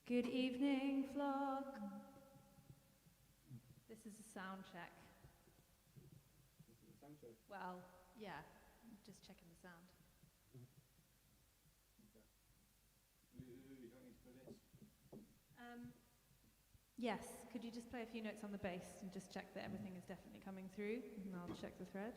Good evening, flock. This is a sound check. This is a sound check. Well, yeah, just checking the sound. Okay. You don't need to put this. Yes, could you just play a few notes on the bass and just check that everything is definitely coming through, and I'll check the thread.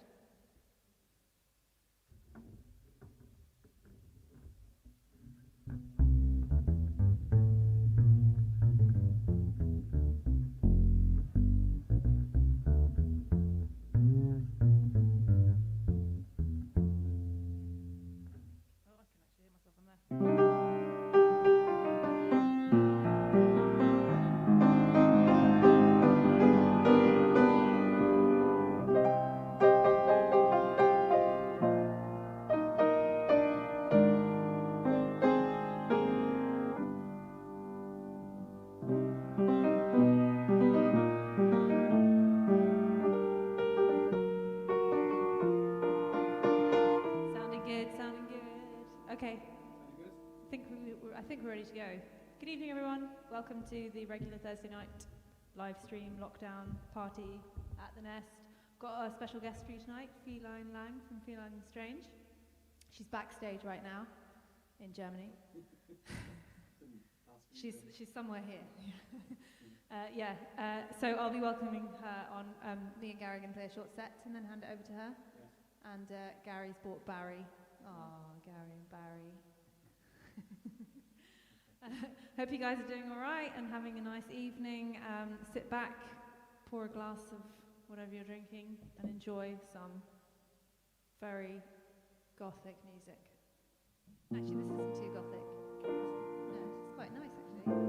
Good evening, everyone. Welcome to the regular Thursday night Livestream Lockdown party at the Nest. Got a special guest for you tonight, Feline Lang from Feline and Strange. She's backstage right now in Germany. She's somewhere here. So I'll be welcoming her on. Me and Gary are going to play a short set and then hand it over to her. Yeah. And Gary's bought Barry. Oh, Gary and Barry. Hope you guys are doing all right and having a nice evening. Sit back, pour a glass of whatever you're drinking, and enjoy some very gothic music. Actually, this isn't too gothic. No, it's quite nice, actually.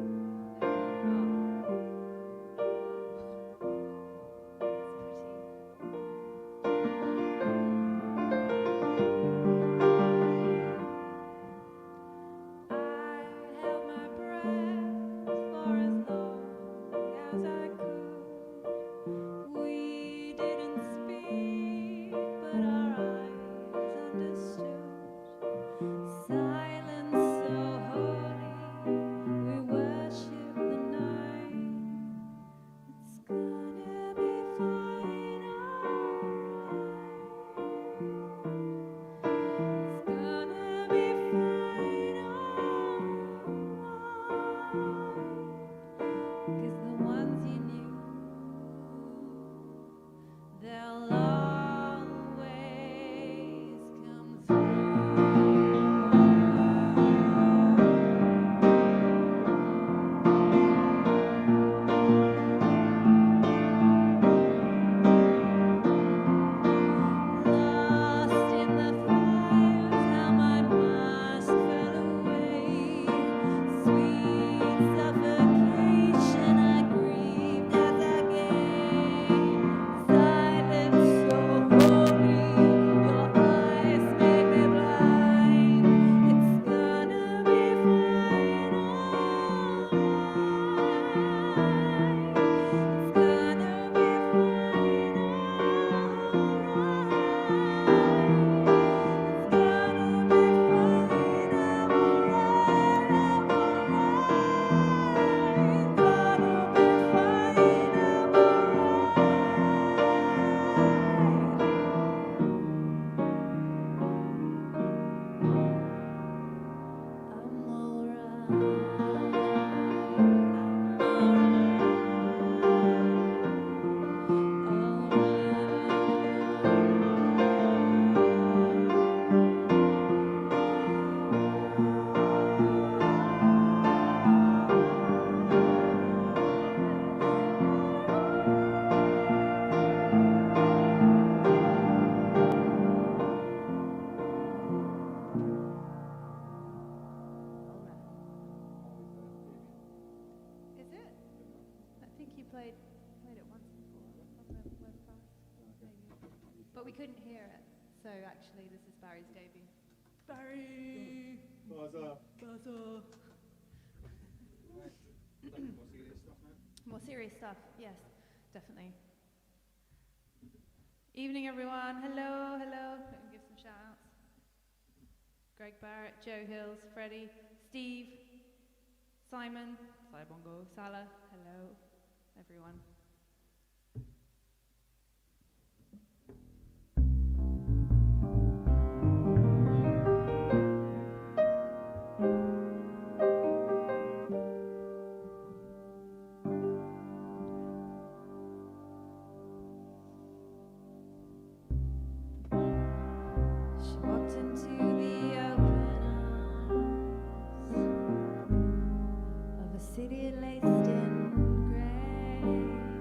But we couldn't hear it, so actually this is Barry's debut. Barry! Buzzer! Buzzer! More serious stuff now? More serious stuff, yes, definitely. Evening, everyone. Hello, hello. Let me give some shout outs. Greg Barrett, Joe Hills, Freddie, Steve, Simon, Saibongo, Salah, hello, everyone. She walked into the open arms of a city laced in grey.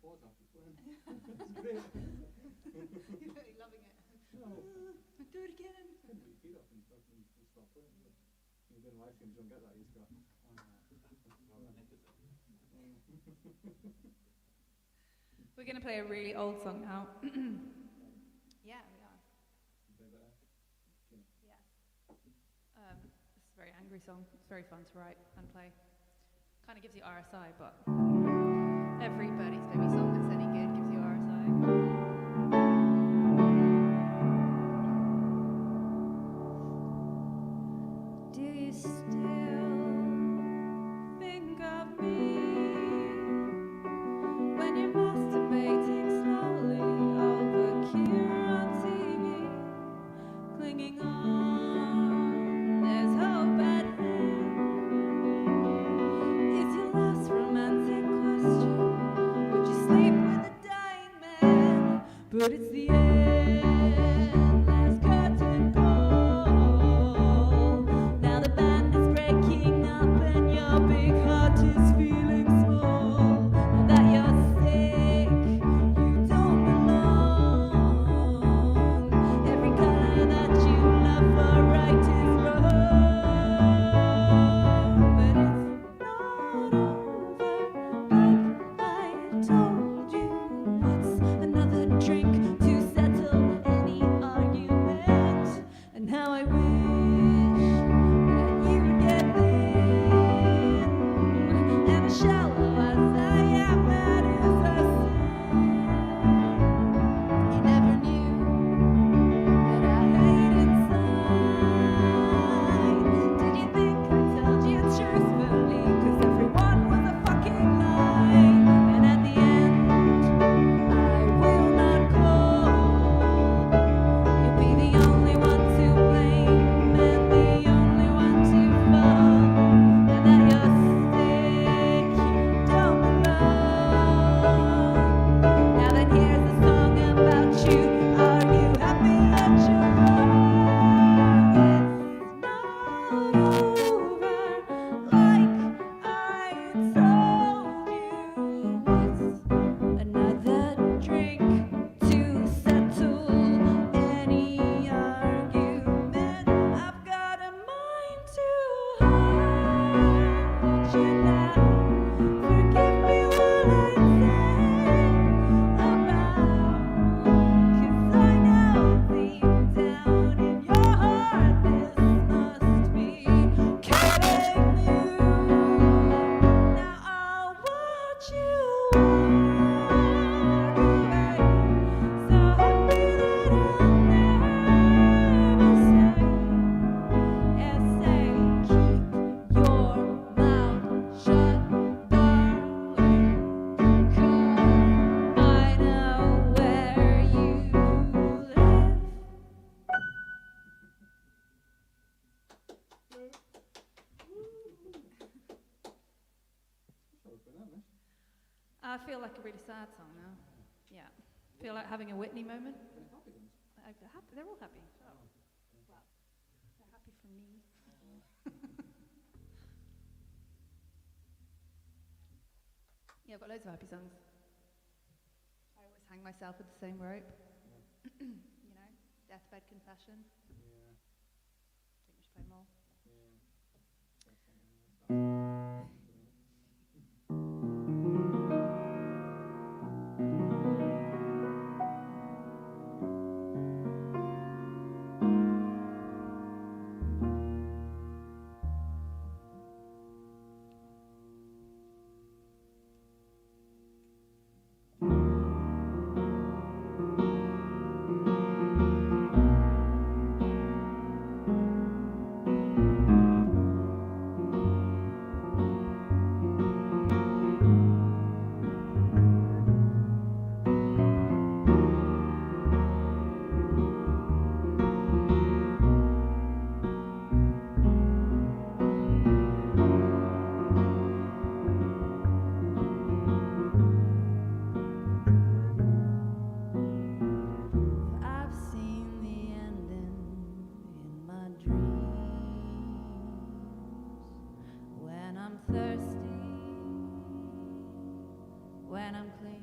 quads after playing. It's great. You're really loving it. No, Do it again. put your feet up and stuff and you stop playing. You're doing live streams, you don't get that. You just go, We're going to play a really old song now. Yeah, we are. you play better. Yes. This is a very angry song. It's very fun to write and play. Kind of gives you RSI, but everybody's baby song that's any good gives you RSI. Do you still think of me when you're masturbating slowly over Cure on TV, clinging on? There's hope at hand. Is your last romantic question? Would you sleep with a dying man? But it's the end. Last curtain call. Now the band is breaking up and your big heart is feeling small. Now that you're sick, you don't belong. Every color that you love for right is wrong. But it's not over like I told you. What's another drink to settle any argument? And how I wish that you would get thin. And as shallow as I am, that is a sin. You never knew that I hate inside. Did you think I told you truthfully? 'Cause everyone was a fucking lie. And at the end, I will not call. You'll be the only one to blame and the only one to fall. Now that you're sick, you don't belong. Now then here's a song about you. Are you happy that you're wrong? It's not over like I told you. What's another drink to settle any argument? I've got a mind to haunt you now. Forgive me while I say about, 'cause I know deep down in your heart this must be killing you. Now I'll watch you walk away, so happy that I'll never say, keep your mouth shut, darling, 'cause I know where you live. Sorry for that, miss. I feel like a really sad song now. Yeah. Feel like having a Whitney moment. Been happy ones. They're all happy. Well, they're happy for me. Yeah, I've got loads of happy songs. I always hang myself with the same rope. You know, deathbed confession. Yeah, Think we should play more. yeah. That's something else. I've seen the ending in my dreams. When I'm thirsty, when I'm clean.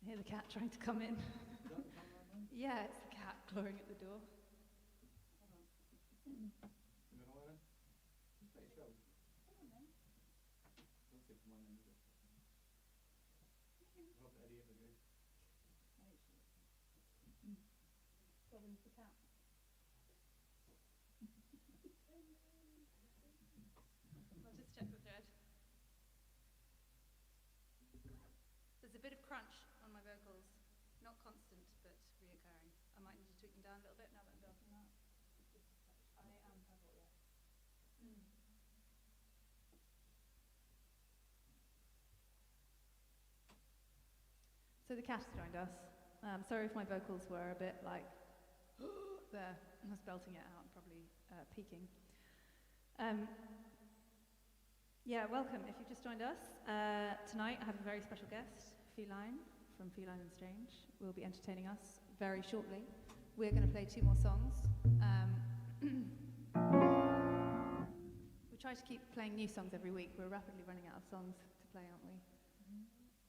Hear the cat trying to come in. Is that the camera man? Yeah, it's the cat clawing at the door. You know what then? It's pretty chill. Don't say come on then, is it? I hope Eddie interview. Robin's the cat. I'll just check the thread. There's a bit of crunch on my vocals. Not constant, but reoccurring. I might need to tweak them down a little bit now that I'm building that. I am purple, yeah. So the cat has joined us. Sorry if my vocals were a bit like there. I was belting it out and probably peaking. Yeah, welcome. If you've just joined us, tonight I have a very special guest, Feline from Feline and Strange. Will be entertaining us very shortly. We're going to play 2 more songs. We try to keep playing new songs every week. We're rapidly running out of songs to play, aren't we?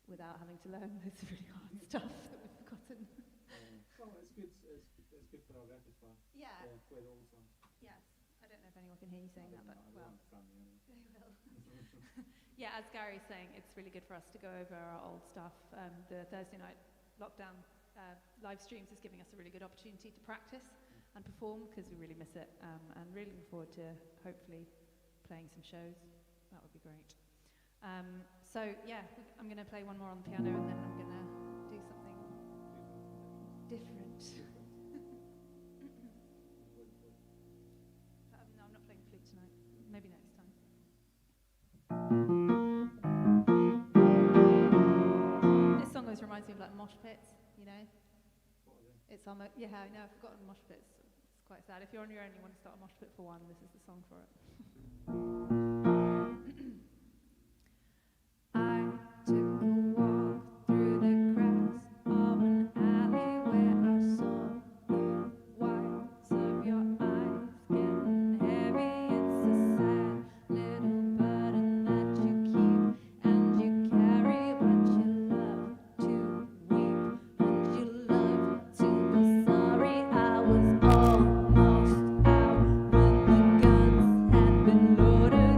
Without having to learn loads of really hard stuff that we've forgotten. Well, it's good for our repertoire. Yeah. Play all the songs. Yes. I don't know if anyone can hear you saying that, but well. They will. Yeah, as Gary's saying, it's really good for us to go over our old stuff. The Thursday night lockdown live streams is giving us a really good opportunity to practice and perform because we really miss it, and really looking forward to hopefully playing some shows. That would be great. So yeah, I'm going to play one more on the piano and then I'm going to do something different. No, I'm not playing flute tonight. Maybe next time. This song always reminds me of like mosh pits, you know? It's on yeah, I know, I've forgotten mosh pits. It's quite sad. If you're on your own and you want to start a mosh pit for one, this is the song for it. I took a walk through the cracks of an alley where I saw the whites of your eyes getting heavy. It's a sad little burden that you keep, and you carry, but you love to weep, and you love to be sorry. I was almost out when the guns had been loaded.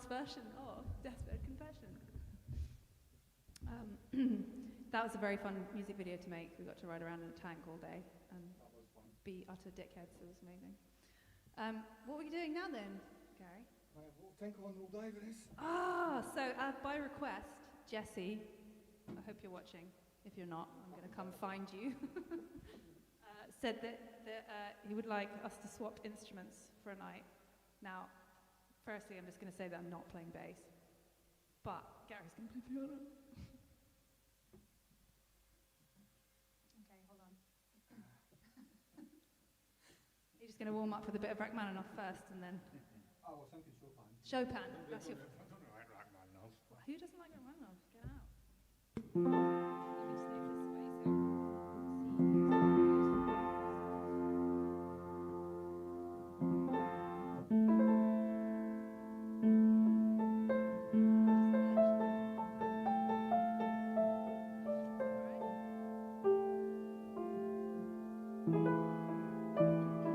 version of Deathbed Confession. That was a very fun music video to make. We got to ride around in a tank all day and That was fun. be utter dickheads. It was amazing. What were you doing now then, Gary? We'll think on all day for this. So by request, Jesse, I hope you're watching. If you're not, I'm going to come find you. Said that he would like us to swap instruments for a night. Now, firstly, I'm just going to say that I'm not playing bass, but Gary's going to play piano. Okay, hold on. You're just going to warm up with a bit of Rachmaninoff first, and then I was thinking Chopin. Chopin. That's your. I don't know like Rachmaninoff. Who doesn't like Rachmaninoff? Get out. Let me just move this away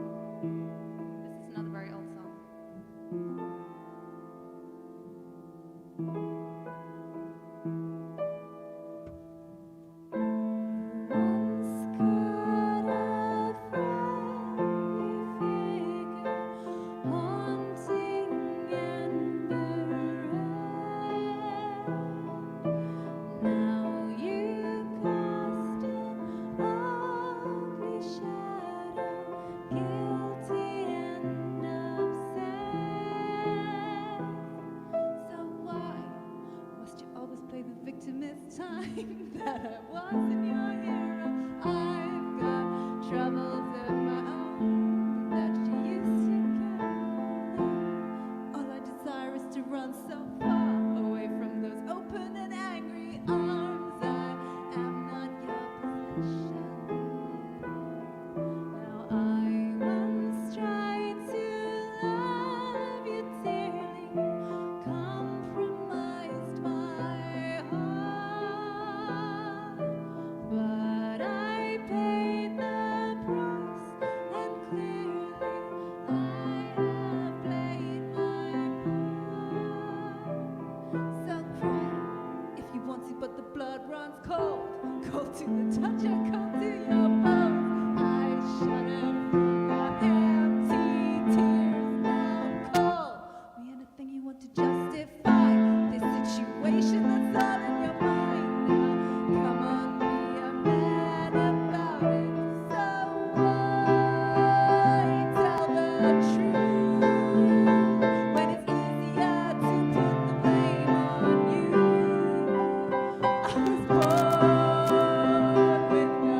This is another very old song. Time that I wasn't your hero. I've got troubles of my own that you used to carry. All I desire is to run so far away from those open and angry arms. I am not your possession. Now I once tried to love you dearly, compromised my heart, but I paid the price, and clearly I have played my part. So cry if you want to, but the blood runs cold, cold to the touch and cold to your bones. I shudder from your empty tears now cold. Me anything you want to justify this situation that's all in your mind now. Come on, be a man about it. So why tell the truth when it's easier to put the blame on you? I was born with no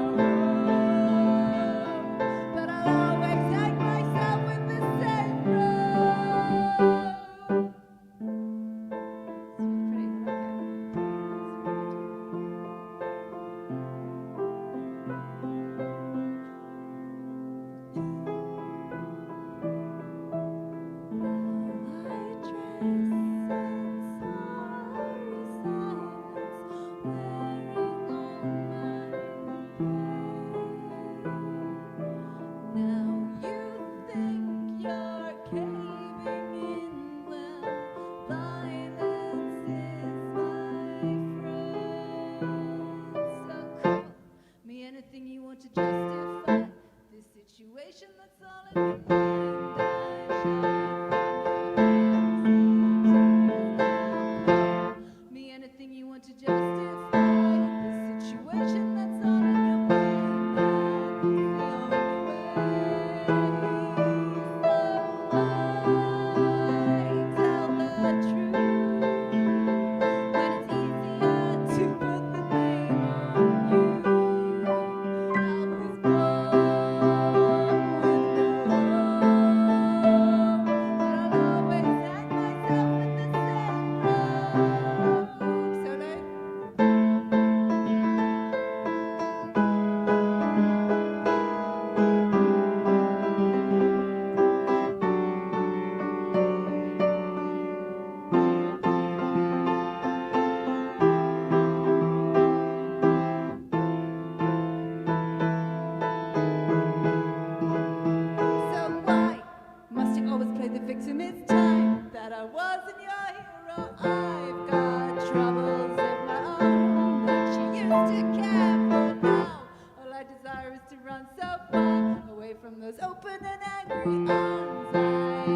just too careful now. All I desire is to run so far away from those open and angry arms. I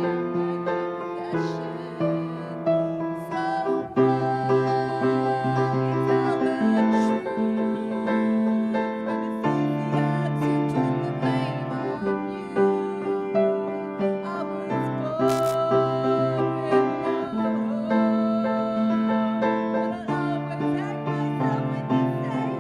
am my possession. So why tell the truth when it's easier to put the blame on you? I was born with no hope, but I'll always hang myself in the same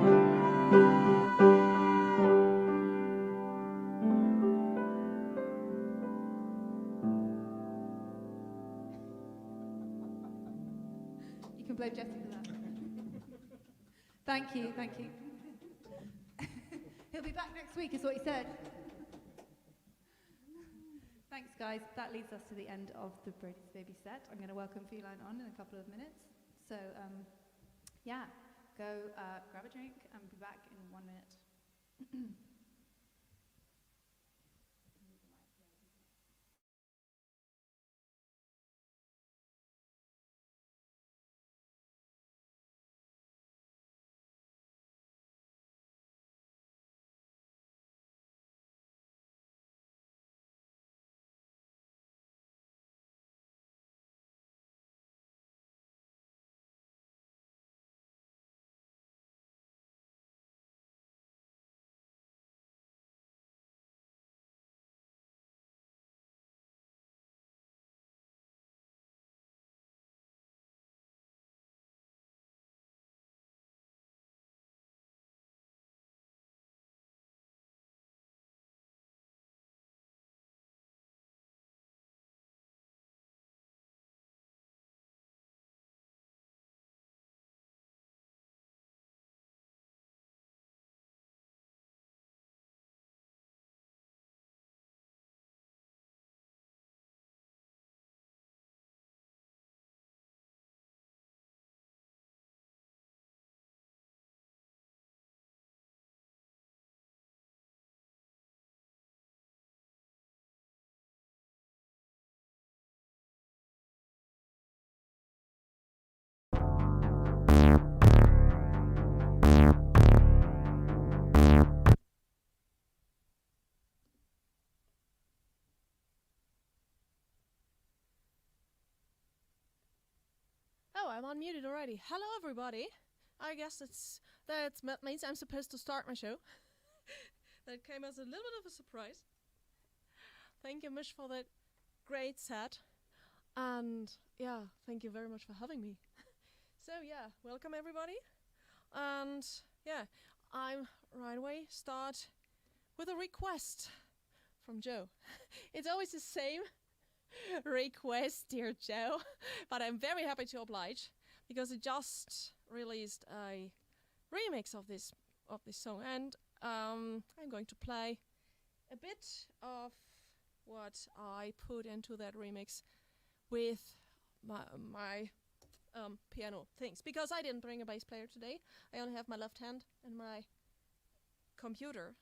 You can blame Jesse for that. Thank you, thank you. He'll be back next week, is what he said. Thanks, guys. That leads us to the end of the Brady's Baby set. I'm going to welcome Feline on in a couple of minutes. So, yeah, go grab a drink and be back in 1 minute. Oh, I'm unmuted already. Hello, everybody. I guess that means I'm supposed to start my show. That came as a little bit of a surprise. Thank you, Mish, for that great set. And yeah, thank you very much for having me. So yeah, welcome everybody. And yeah, I'm right away start with a request from Joe. It's always the same request, dear Joe, but I'm very happy to oblige because it just released a remix of this song, and I'm going to play a bit of what I put into that remix with my piano things, because I didn't bring a bass player today. I only have my left hand and my computer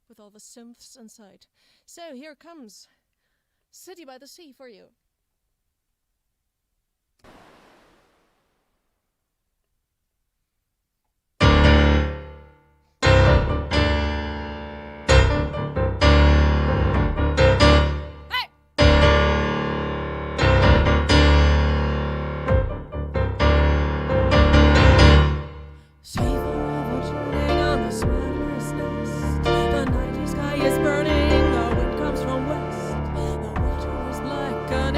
with all the synths inside. So here comes City by the Sea for you. The night sky is burning, the wind comes from west, the water is black and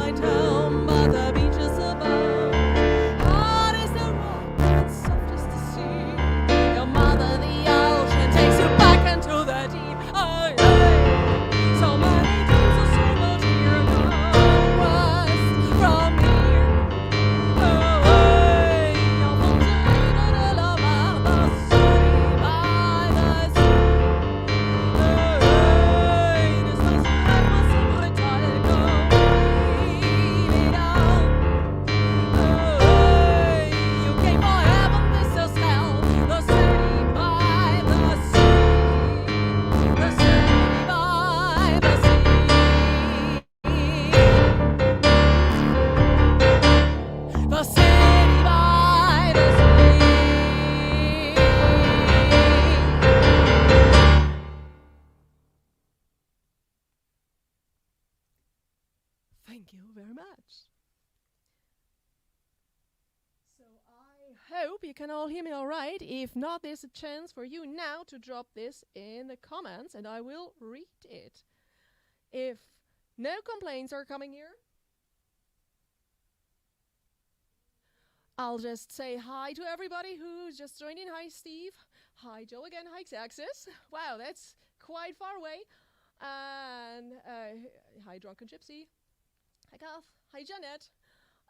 flight home, but the beach is above. Hard as the rock and soft as the sea. Your mother, the ocean, takes you back into the deep. Oh, yeah. So many dreams are circled here, west from here. Away, you're from the little of the city by the sea. Away, this was like my secret title, leave it out. Away, you came for heaven, this is hell. The city by the sea. The city by the sea. The city by the sea. Thank you very much. So I hope you can all hear me all right. If not, there's a chance for you now to drop this in the comments and I will read it. If no complaints are coming here, I'll just say hi to everybody who's just joined in. Hi, Steve. Hi, Joe again. Hi, Xaxis. Wow, that's quite far away. And hi, Drunken Gypsy. Hi, Kath. Hi, Janet.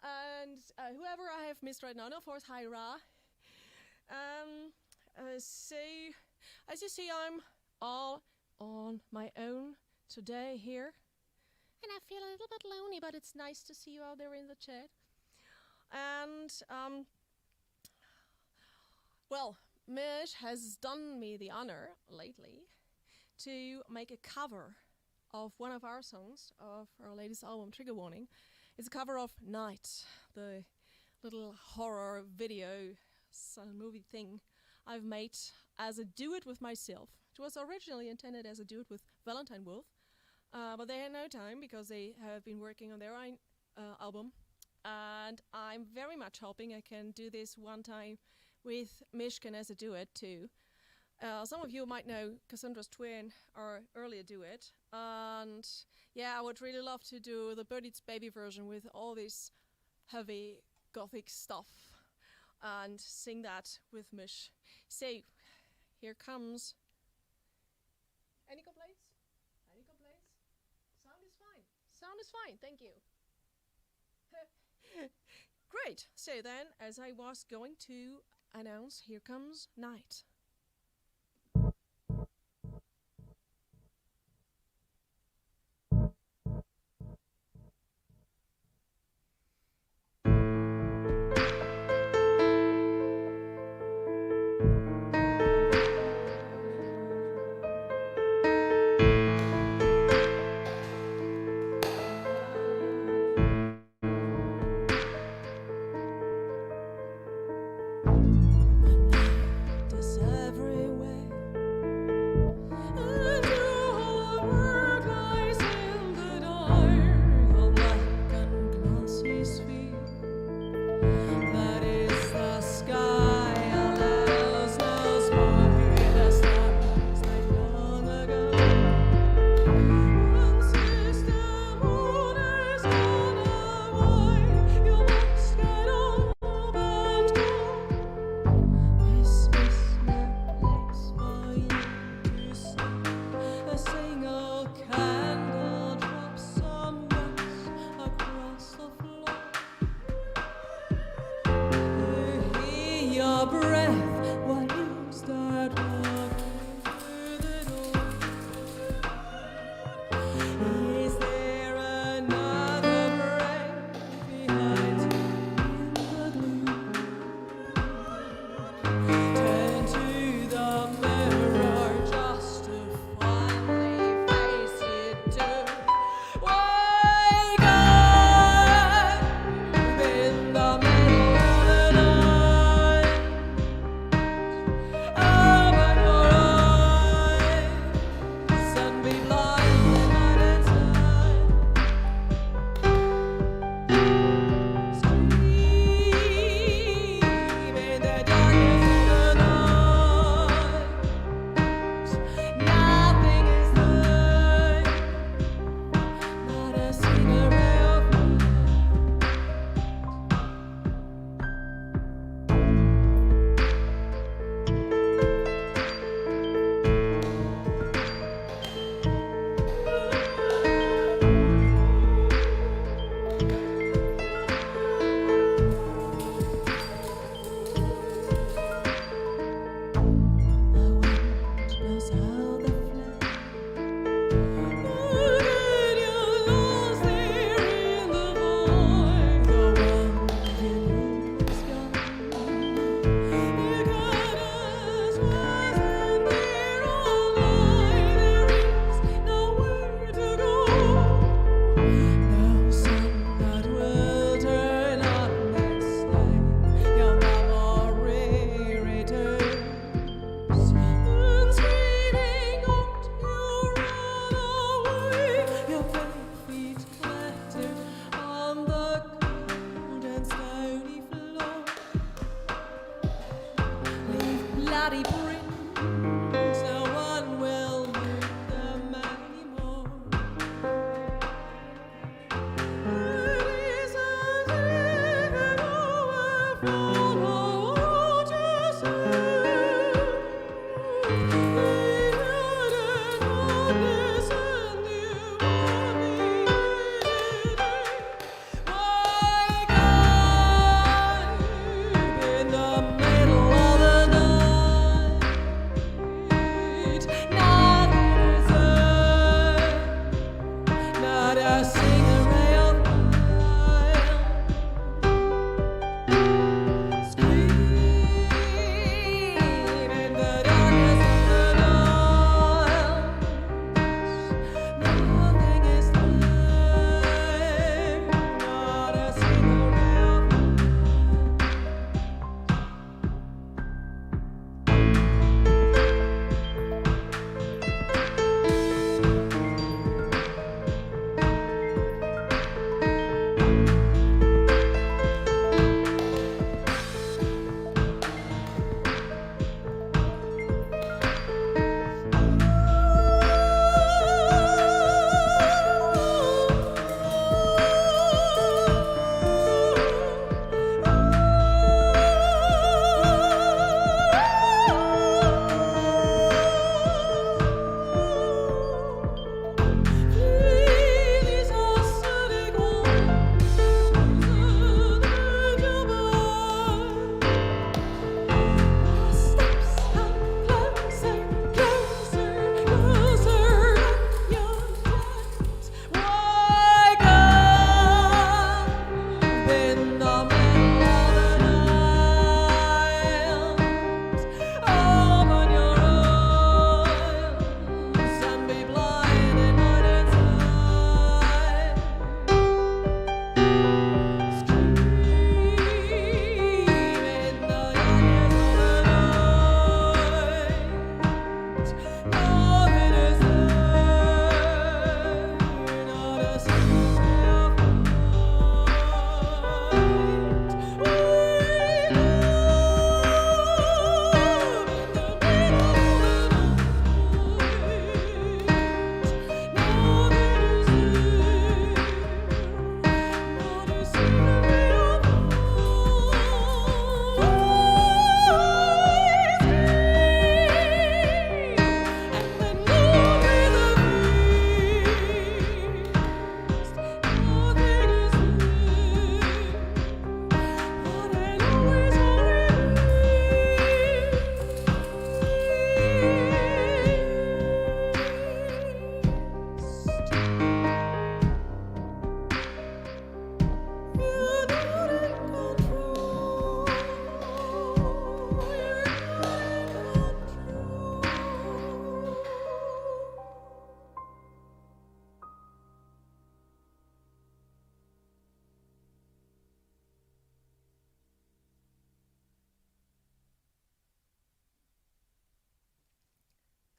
And whoever I have missed right now. No, of course, hi, Ra. So, as you see, I'm all on my own today here. And I feel a little bit lonely, but it's nice to see you out there in the chat. And, well, Mish has done me the honor lately to make a cover of one of our songs of our latest album, Trigger Warning. It's a cover of Night, the little horror video movie thing I've made as a duet with myself. It was originally intended as a duet with Valentine Wolf, but they had no time because they have been working on their own album. And I'm very much hoping I can do this one time with Mishkin as a duet too. Some of you might know Cassandra's Twin, our earlier duet. And yeah, I would really love to do the Bird Eats Baby version with all this heavy gothic stuff and sing that with Mish. So, here comes. Any complaints? Any complaints? Sound is fine. Sound is fine, thank you. Great. So then, as I was going to announce, here comes Night.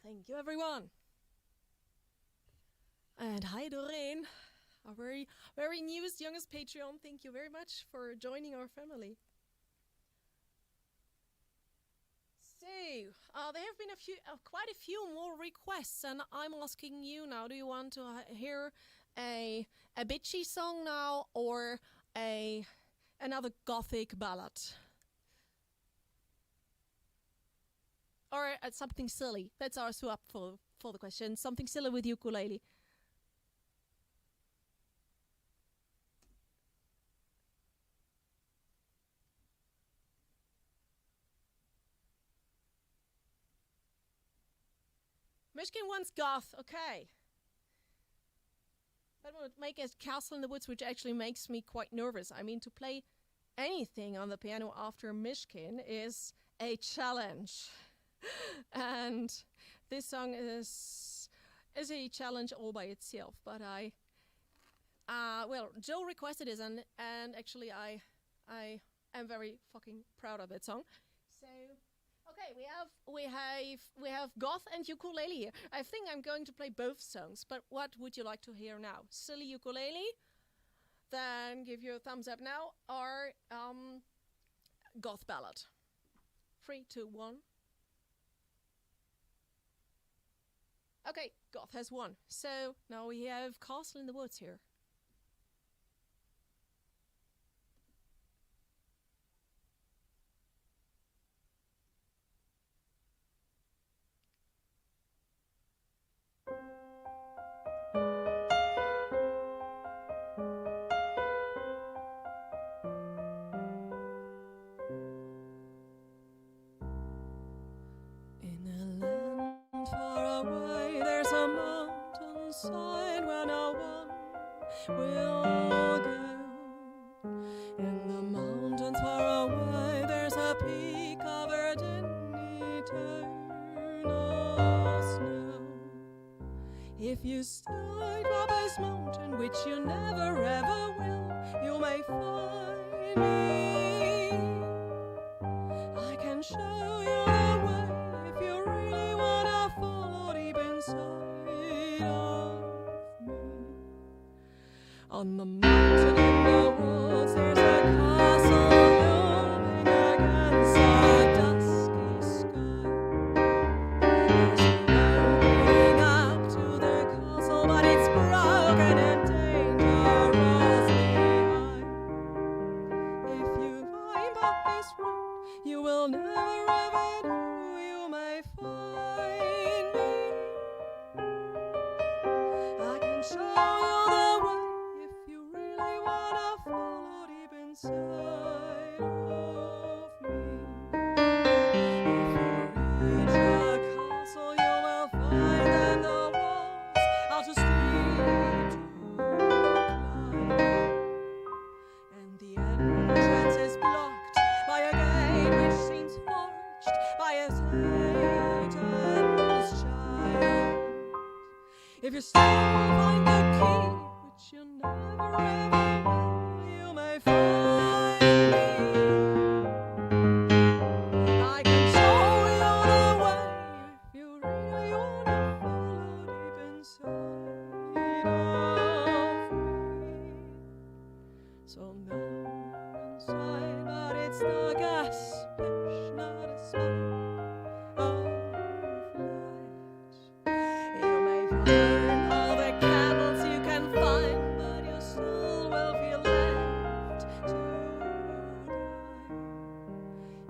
Thank you, everyone. And hi, Doreen, our very newest, youngest Patreon. Thank you very much for joining our family. So, there have been quite a few more requests, and I'm asking you now: do you want to hear a bitchy song now, or another gothic ballad, or something silly? That's our swap for the question. Something silly with ukulele. Mishkin wants goth, okay. That would make a Castle in the Woods, which actually makes me quite nervous. I mean, to play anything on the piano after Mishkin is a challenge. And this song is a challenge all by itself. But well, Joe requested this, and actually I am very fucking proud of that song. So, okay, we have goth and ukulele here. I think I'm going to play both songs, but what would you like to hear now? Silly ukulele? Then give your thumbs up now, or goth ballad. 3, 2, 1. Okay, goth has won. So now we have Castle in the Woods here. Side where no one will go. In the mountains far away, there's a peak covered in eternal snow. If you start up this mountain, which you never ever will, you may find me. I can show you the way if you really wanna follow deep inside of me. On the mountain in the woods, there's a castle looming against a dusky sky. There's a road leading up to the castle, but it's broken and dangerously high. If you climb up this road, you will never ever do. You may find me. I can show you the way if you really wanna follow deep inside of me. If you reach the castle, you will find that the walls are too steep to climb, and the entrance is blocked by a gate which seems forged by a Satan's child. If you still find the key, which you never ever will, you may find me. I can show you the way if you really wanna follow deep inside of me. So now inside, but it's the gas pitch, not a spark of light. You may find all the candles you can find, but you still will feel left to die.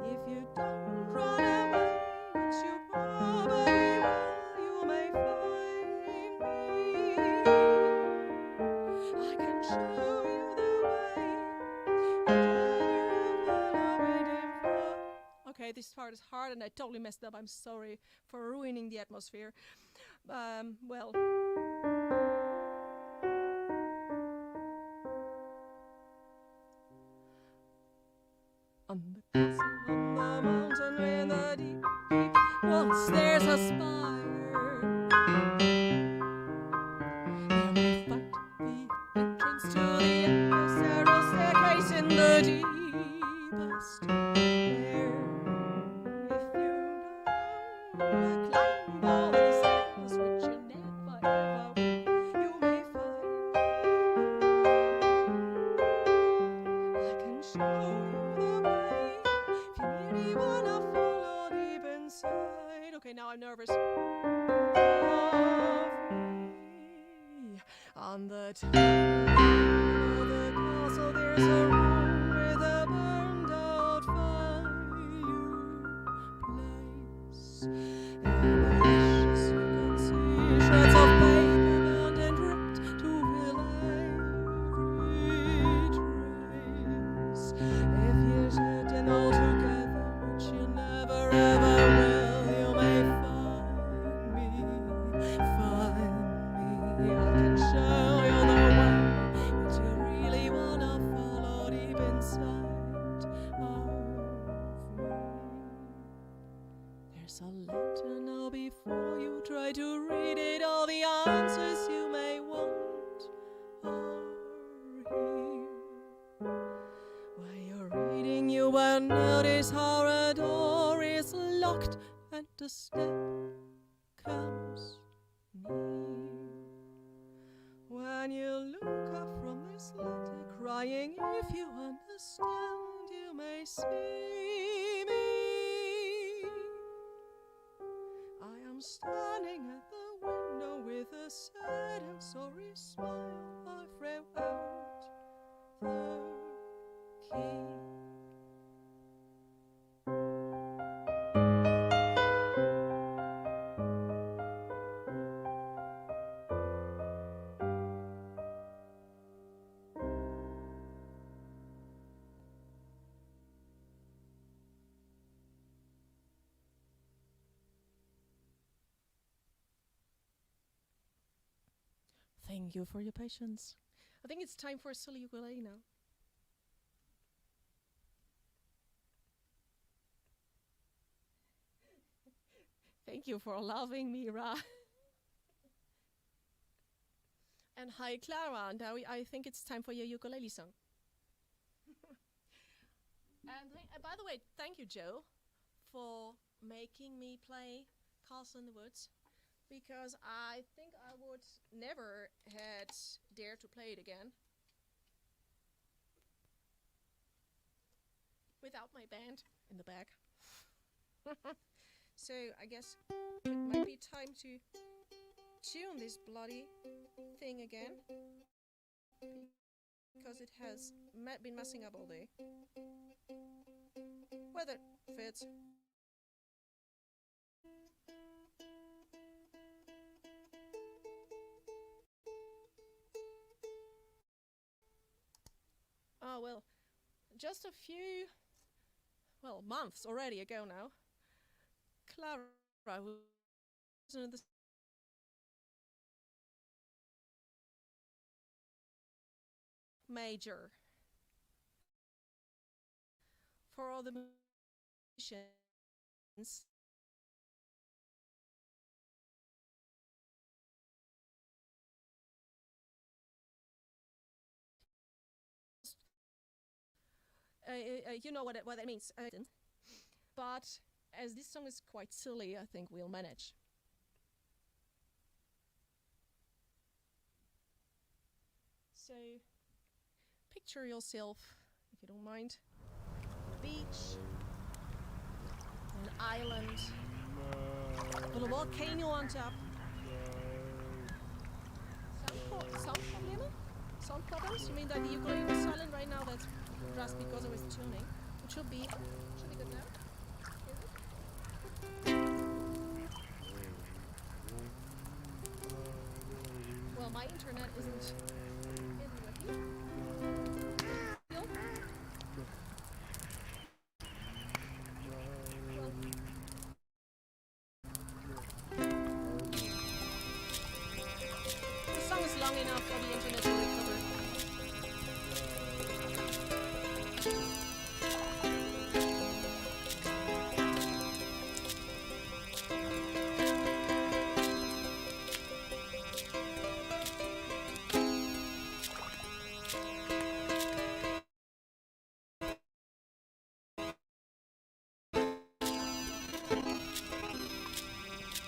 If you don't run away, which you probably will, you may find me. I can show you the way. Okay, this part is hard and I totally messed up. I'm sorry for ruining the atmosphere. Well. On the castle on the mountain in the deep, deep woods, there's a spire. There we find the entrance to the narrow staircase in the deepest air. If you don't climb all these Okay, now I'm nervous. On the top of the castle there's a room with a burned out fireplace. And ashes you can see, shreds of paper bound and ripped to fill every trace. If you sit in all together, which you never ever will, you may find me. I can show you the way that you really wanna follow deep inside of me. There's a letter now before you try to read it. All the answers you may want are here. While you're reading, you will notice how a door is locked and a step comes near. When you look up from this letter, crying, if you understand, you may see me. I am standing at the window with a sad and sorry smile. I throw out the key. Thank you for your patience. I think it's time for a silly ukulele now. Thank you for loving me, Ra. And hi, Clara. Now I think it's time for your ukulele song. And by the way, thank you, Joe, for making me play Castle in the Woods. Because I think I would never had dared to play it again without my band in the back. So I guess it might be time to tune this bloody thing again, because it has been messing up all day. Whether it fits. Oh, well, just a few, months already ago now, Clara, who was in the major for all the musicians. You know what that means. But as this song is quite silly, I think we'll manage. So, picture yourself, if you don't mind, beach, an island, with a volcano on top. Sound problems? You mean that the ukulele was silent right now? That's just because I was tuning. It should be good now. Well, my internet isn't working. The song is long enough for the internet to recover.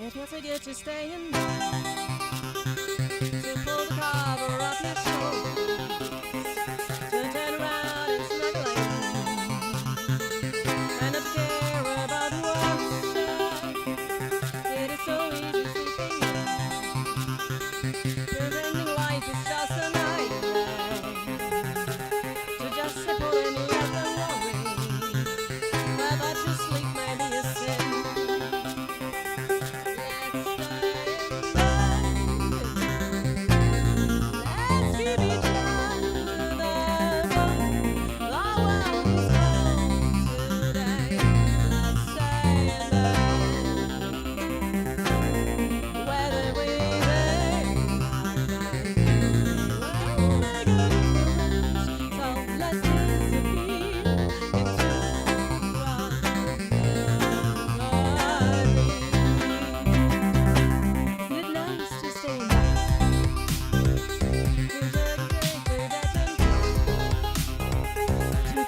If you forget to stay in bed, to pull the cover off your shoulders, to turn around and snuggle in, and not care about what's said,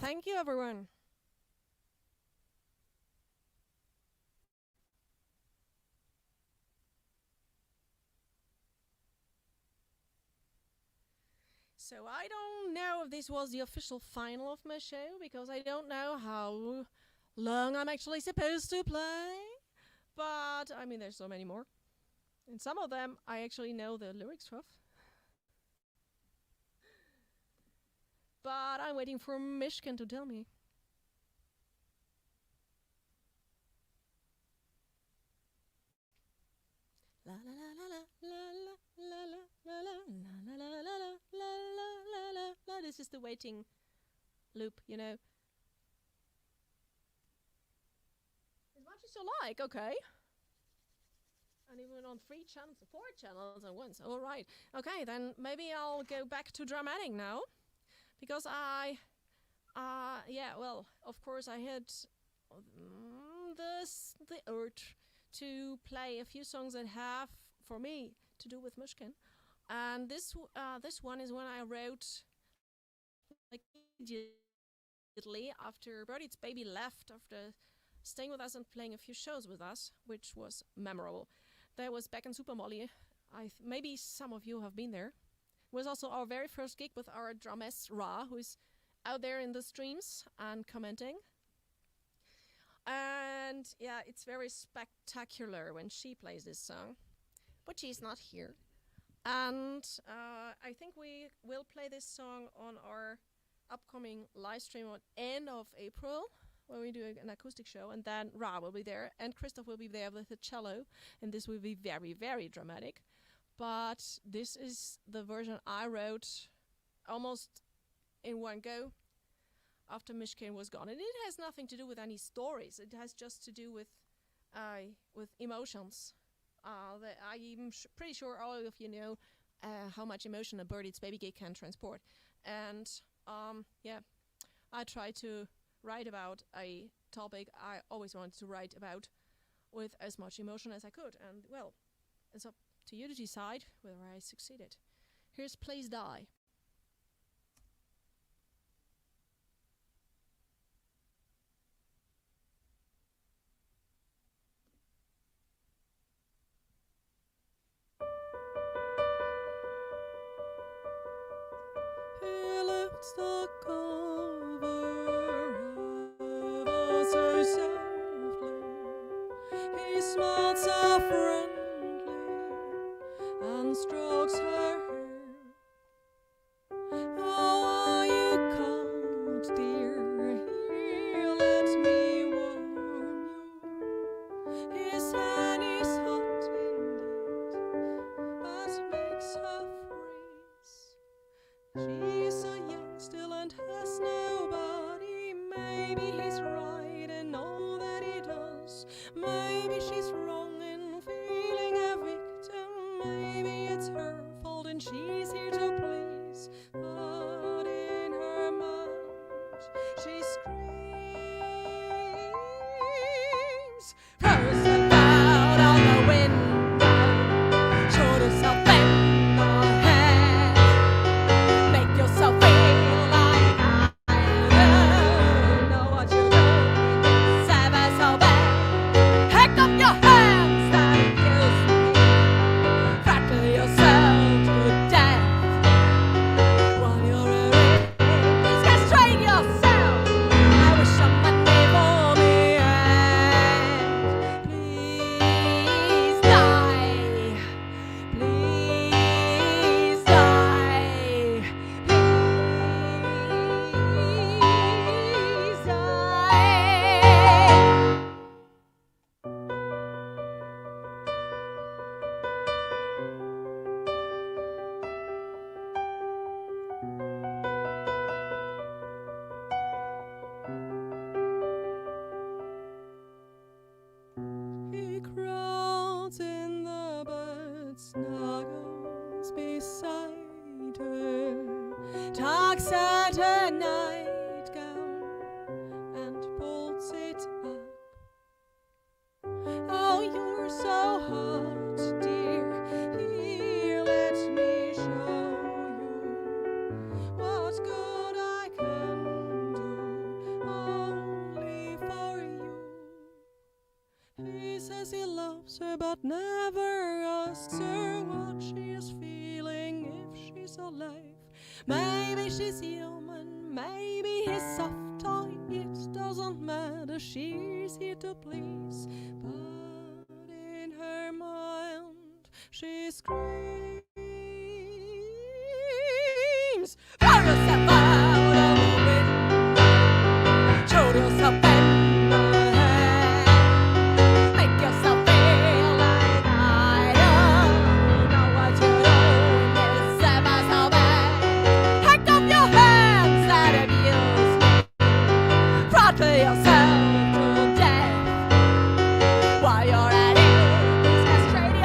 Thank you, everyone. So I don't know if this was the official final of my show, because I don't know how long I'm actually supposed to play. But, I mean, there's so many more. And some of them I actually know the lyrics of. But I'm waiting for Mishkin to tell me. La la la la la la la la la la la la la la la la. This is the waiting loop, you know. As much as you like, okay. And even on 3 channels, 4 channels at once. All right. Okay, then maybe I'll go back to dramatic now. Because of course I had the urge to play a few songs that have, for me, to do with Mishkin. And this one is one I wrote like immediately after Birdie's baby left, after staying with us and playing a few shows with us, which was memorable. That was back in Super Molly. Maybe some of you have been there. It was also our very first gig with our drummer Ra, who's out there in the streams and commenting. And yeah, it's very spectacular when she plays this song, but she's not here. And I think we will play this song on our upcoming live stream on end of April, when we do an acoustic show, and then Ra will be there, and Christoph will be there with the cello, and this will be very, very dramatic. But this is the version I wrote almost in one go after Mishkin was gone. And it has nothing to do with any stories. It has just to do with emotions. I'm pretty sure all of you know how much emotion a Birdie's baby gig can transport. And I try to write about a topic I always wanted to write about with as much emotion as I could. And well, it's up to you to decide whether I succeeded. Here's Please Die. He lifts the cover ever so softly. He smiles so friendly and strokes her hair. Oh, are you cold, dear? Here, let me warm you. His hand is hot indeed, but makes her freeze. She's so young still and has nobody. Maybe he's right in all that he does. Maybe she's wrong in feeling a victim. Maybe it's her fault and she's here to please. But in her mind she screams. Throw yourself out on the window. Shoot yourself in the head. Make yourself feel like I don't know what you're doing. Sever so bad. Pick up your hands that accuse me. Rattle yourself to death while you're a rapist. Please castrate yourself. I wish someone gave all me hand. Please die. Please die. Please He crawls in the bed, snuggles beside her, tucks at her nightgown and pulls it up. Oh, you're so hot, dear. Here, let me show you what good I can do only for you. He says he loves her but never asks her what she is feeling, if she's alive. Maybe she's human, maybe he's soft toy. It doesn't matter, she's here to please. But in her mind she screams. Throw yourself out of the window. Shoot yourself in the head. Make yourself feel like I don't know what you're doing. It's ever so bad. Pick up your hands that abuse me. Rattle yourself to death while you're at it. Please castrate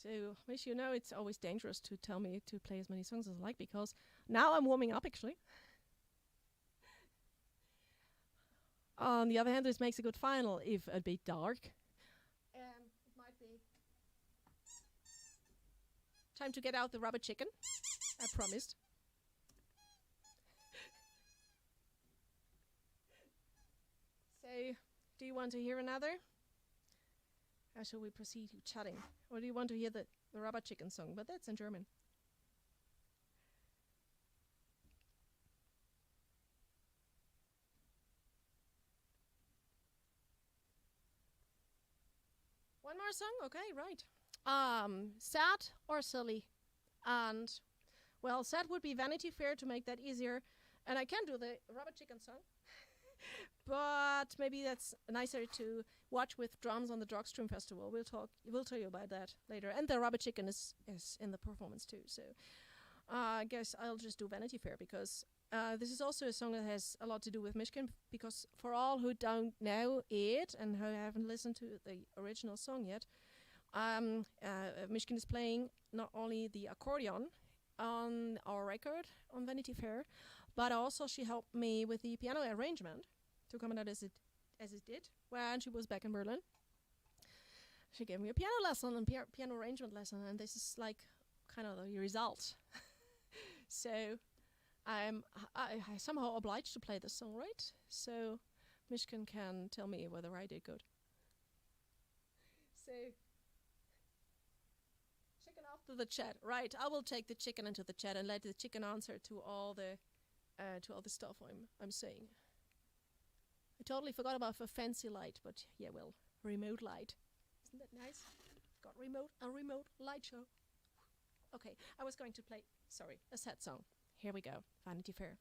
So, Mish, you know it's always dangerous to tell me to play as many songs as I like, because now I'm warming up, actually. On the other hand, this makes a good final, if a bit dark. It might be time to get out the rubber chicken, I promised. So, do you want to hear another? Or shall we proceed to chatting? Or do you want to hear the rubber chicken song? But that's in German. One more song? Okay, right. Sad or silly? And, well, sad would be Vanity Fair to make that easier. And I can do the rubber chicken song. But maybe that's nicer to watch with drums on the Drugstream Festival. We'll tell you about that later. And the rubber chicken is in the performance too. So I guess I'll just do Vanity Fair, because this is also a song that has a lot to do with Mishkin. Because for all who don't know it and who haven't listened to the original song yet, Mishkin is playing not only the accordion on our record on Vanity Fair, but also she helped me with the piano arrangement to come out as it did when she was back in Berlin. She gave me a piano lesson and piano arrangement lesson, and this is like kind of the result. So I'm somehow obliged to play this song, right? So Mishkin can tell me whether I did good. So chicken after the chat, right? I will take the chicken into the chat and let the chicken answer to all the stuff I'm saying. I totally forgot about a fancy light, but yeah, well, remote light. Isn't that nice? Got a remote light show. Okay, I was going to play, a sad song. Here we go, Vanity Fair.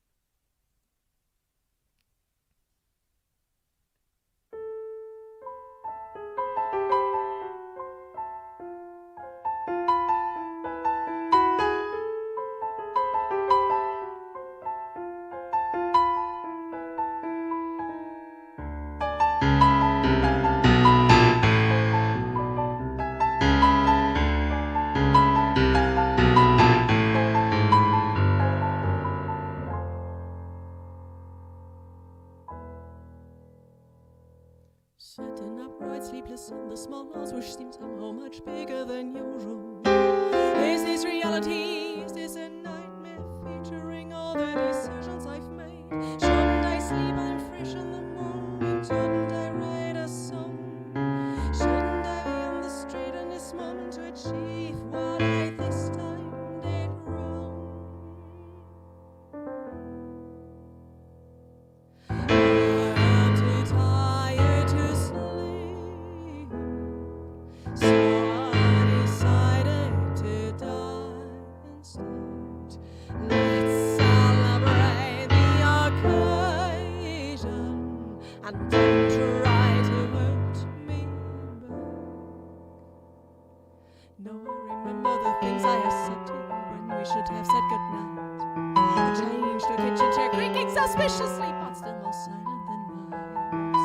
Sitting upright, sleepless in the small house, which seems somehow much bigger than usual. Is this reality? Is this a nightmare featuring all the decisions I've made? Shouldn't I sleep while I'm fresh in the morning? Shouldn't I write a song? Shouldn't I be on the street in this moment to achieve what I this time did wrong? So I decided to die instead. Let's celebrate the occasion and don't try to hurt me back. No, I remember the things I have said to you when we should have said goodnight. I changed the kitchen chair, creaking suspiciously, but still more silent than I was.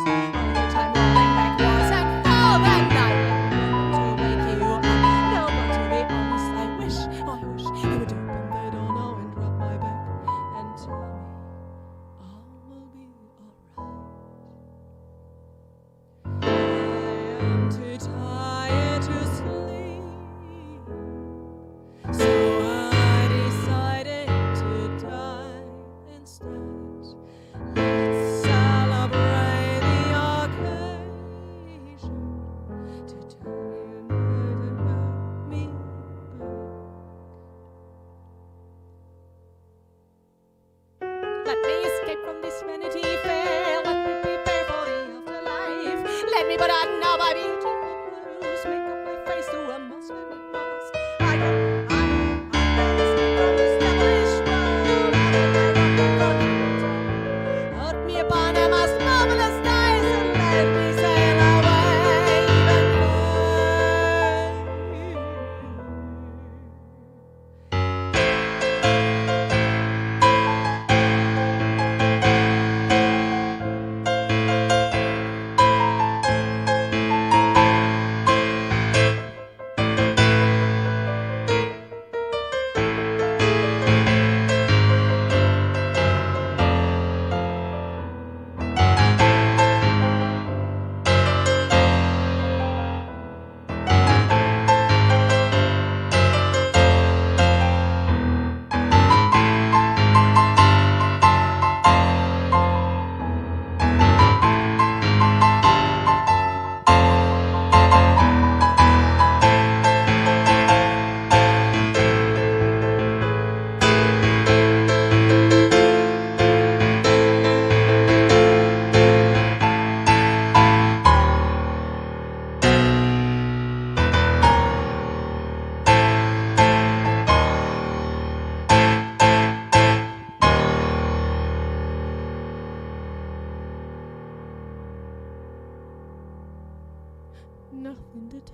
All the time rolling back was and fall that night. I wish you would open the door now and rub my back and tell me all will be alright. I am too tired to sleep, so I decided to die instead. Let's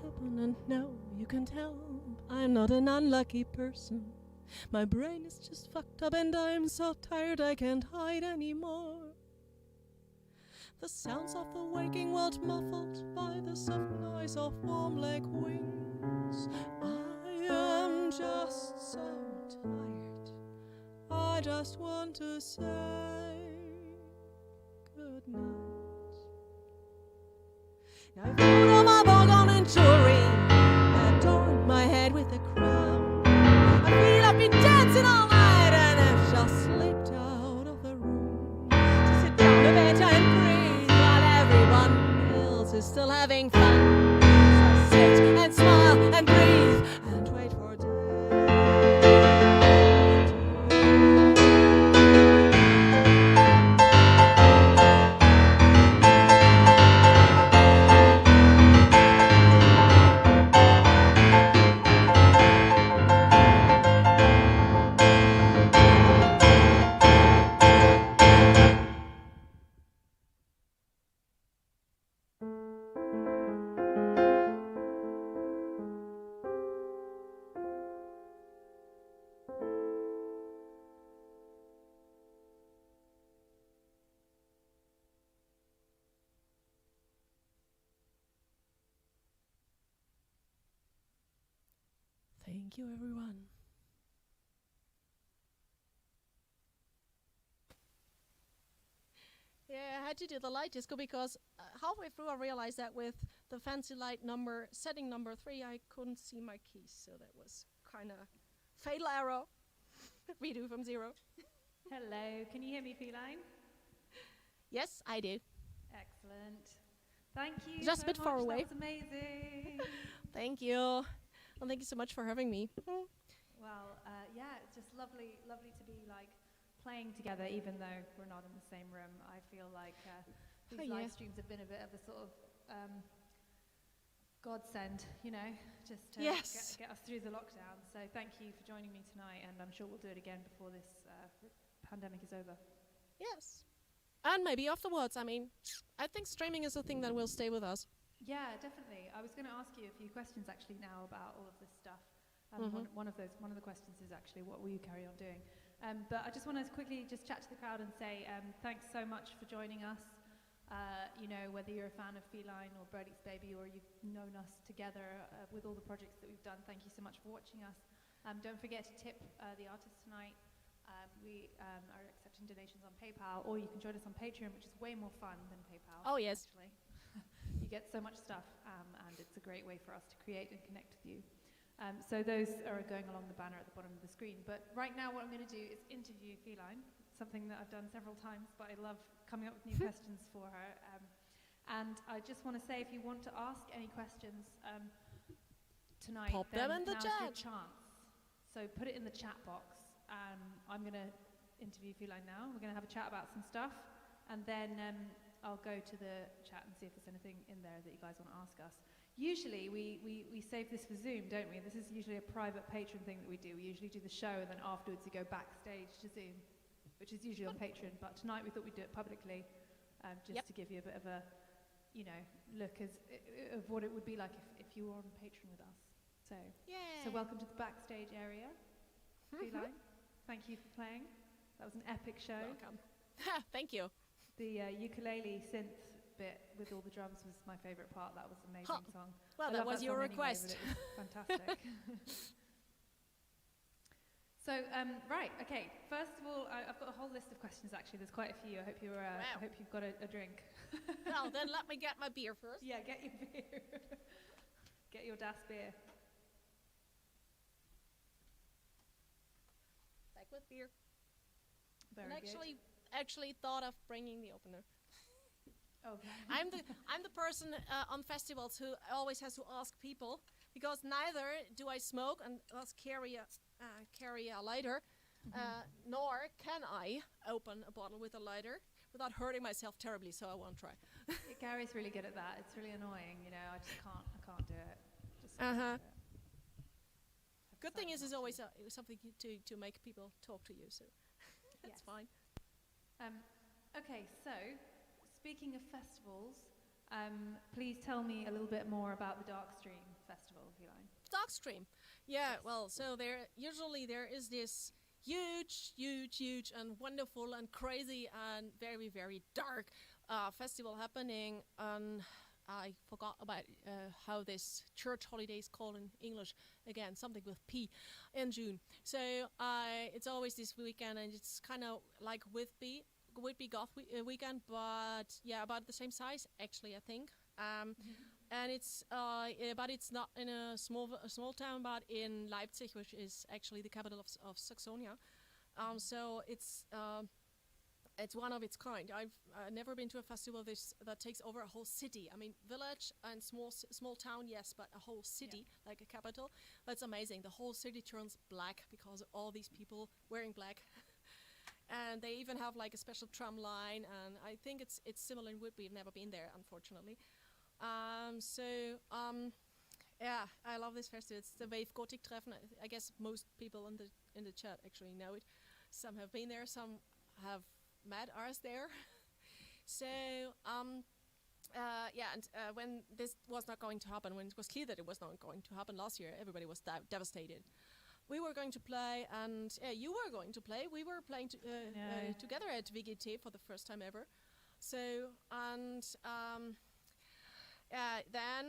open, and no, you can tell I'm not an unlucky person. My brain is just fucked up and I'm so tired I can't hide anymore. The sounds of the waking world muffled by the soft noise of warm lake wings. I am just so tired. I just want to say good night. Now I put on my boggle and jewelry, I adorn my head with a crown. I feel I've been dancing all night and I've just slipped out of the room to sit down a bit and breathe while everyone else is still having fun. So I sit and smile and breathe and wait for day. Thank you, everyone. Yeah, I had to do the light disco because halfway through I realized that with the fancy light setting number 3, I couldn't see my keys, so that was kind of fatal error. Redo from 0. Hello, can you hear me, Feline? Yes, I do. Excellent. Thank you. Just so a bit far much. away. That was amazing. Thank you. And thank you so much for having me. Well, yeah, it's just lovely to be like playing together, even though we're not in the same room. I feel like these live streams have been a bit of a sort of godsend, you know, just to get us through the lockdown. So thank you for joining me tonight, and I'm sure we'll do it again before this pandemic is over. Yes. And maybe afterwards. I mean, I think streaming is a thing that will stay with us. Yeah, definitely. I was going to ask you a few questions actually now about all of this stuff. One of the questions is actually, what will you carry on doing? But I just want to quickly just chat to the crowd and say thanks so much for joining us. You know, whether you're a fan of Feline or Brodie's Baby, or you've known us together with all the projects that we've done, thank you so much for watching us. Don't forget to tip the artists tonight. We are accepting donations on PayPal, or you can join us on Patreon, which is way more fun than PayPal. Oh, yes. Actually. You get so much stuff, and it's a great way for us to create and connect with you. So those are going along the banner at the bottom of the screen. But right now what I'm going to do is interview Feline, something that I've done several times, but I love coming up with new questions for her. And I just want to say, if you want to ask any questions tonight, pop then them in the now's chat. your chance. So put it in the chat box. I'm going to interview Feline now. We're going to have a chat about some stuff, and then I'll go to the chat and see if there's anything in there that you guys want to ask us. Usually we save this for Zoom, don't we? This is usually a private Patreon thing that we do. We usually do the show, and then afterwards we go backstage to Zoom, which is usually on Patreon. But tonight we thought we'd do it publicly, just to give you a bit of a, you know, look of what it would be like if you were on Patreon with us. So welcome to the backstage area, Feline. Thank you for playing. That was an epic show. Welcome. Thank you. The ukulele synth bit with all the drums was my favourite part. That was an amazing song. Well, that was your request. Anyway, it was fantastic. So, right, okay. First of all, I've got a whole list of questions. Actually, there's quite a few. I hope I hope you've got a drink. Well, then let me get my beer first. Yeah, get your beer. Get your Das beer. Back with beer. Very and good. actually thought of bringing the opener. Okay. I'm the person on festivals who always has to ask people, because neither do I smoke and thus carry a lighter, nor can I open a bottle with a lighter without hurting myself terribly. So I won't try. Gary's really good at that. It's really annoying, you know. I can't do it. Just Good thing is always something to make people talk to you. So that's fine. Okay, so speaking of festivals, please tell me a little bit more about the Dark Stream festival, Feline? Darkstream. Yeah, well, so there is this huge and wonderful and crazy and very, very dark festival happening on, I forgot about how this church holiday is called in English. Again, something with P, in June. So it's always this weekend, and it's kind of like Whitby Goth weekend, but yeah, about the same size, actually, I think. And it's but it's not in a small town, but in Leipzig, which is actually the capital of Saxonia. So it's one of its kind. I've never been to a festival that takes over a whole city. I mean, village and small town, yes, but a whole city, like a capital. That's amazing. The whole city turns black because of all these people wearing black. And they even have like a special tram line, and I think it's similar in Whitby. I've never been there, unfortunately. Yeah, I love this festival. It's the Wave Gothic Treffen. I guess most people in the chat actually know it. Some have been there, some have met us there. So yeah, and when this was not going to happen, when it was clear that it was not going to happen last year, everybody was devastated. We were going to play, and you were going to play. We were playing together at VGT for the first time ever. So, and then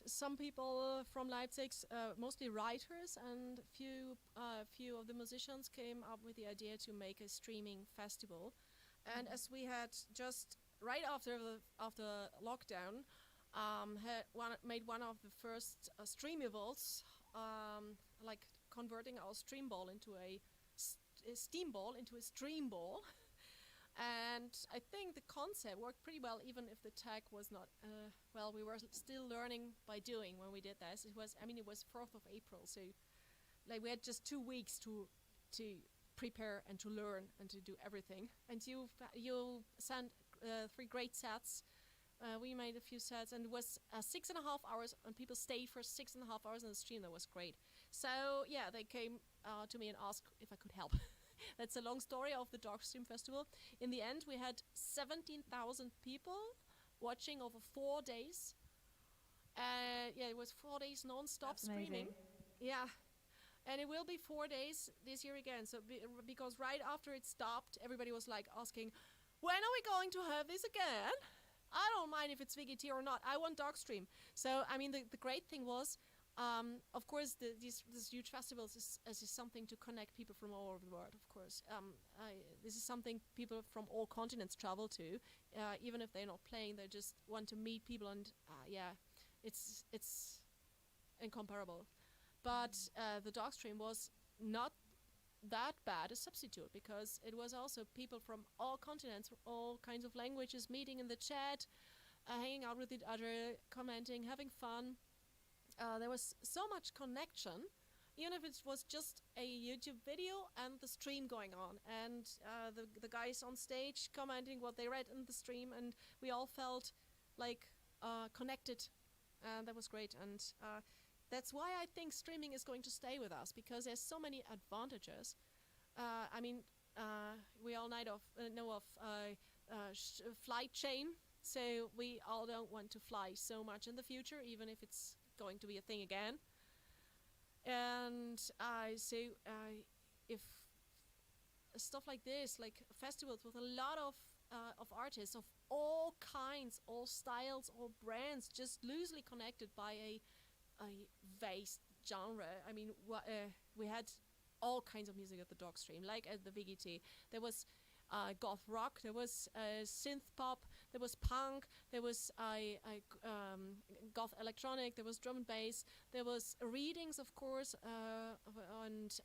some people from Leipzig, mostly writers, and few of the musicians came up with the idea to make a streaming festival. And as we had just right after lockdown, made one of the first streamables, like converting our stream ball into a steam ball into a stream ball. And I think the concept worked pretty well, even if the tag was not, well, we were still learning by doing when we did this. It was 4th of April, so like we had just 2 weeks to prepare and to learn and to do everything. And you sent 3 great sets. We made a few sets, and it was 6.5 hours, and people stayed for 6.5 hours on the stream. That was great. So yeah, they came to me and asked if I could help. That's a long story of the Darkstream Festival. In the end, we had 17,000 people watching over 4 days. Yeah, it was 4 days non-stop streaming. Yeah, and it will be 4 days this year again. So because right after it stopped, everybody was like asking, when are we going to have this again? I don't mind if it's VGT or not. I want Darkstream. So I mean, the great thing was, of course, these huge festivals is something to connect people from all over the world, of course. This is something people from all continents travel to, even if they're not playing, they just want to meet people, and yeah, it's incomparable. But the Darkstream was not that bad a substitute, because it was also people from all continents, from all kinds of languages, meeting in the chat, hanging out with each other, commenting, having fun. There was so much connection, even if it was just a YouTube video and the stream going on, and the guys on stage commenting what they read in the stream, and we all felt like connected, and that was great. And that's why I think streaming is going to stay with us, because there's so many advantages. I mean, we all know of flight chain, so we all don't want to fly so much in the future, even if it's going to be a thing again. And so if stuff like this, like festivals with a lot of artists of all kinds, all styles, all brands, just loosely connected by a vast genre. I mean, we had all kinds of music at the Darkstream, like at the VGT. There was goth rock, there was synth pop, there was punk, there was goth electronic, there was drum and bass, there was readings, of course, and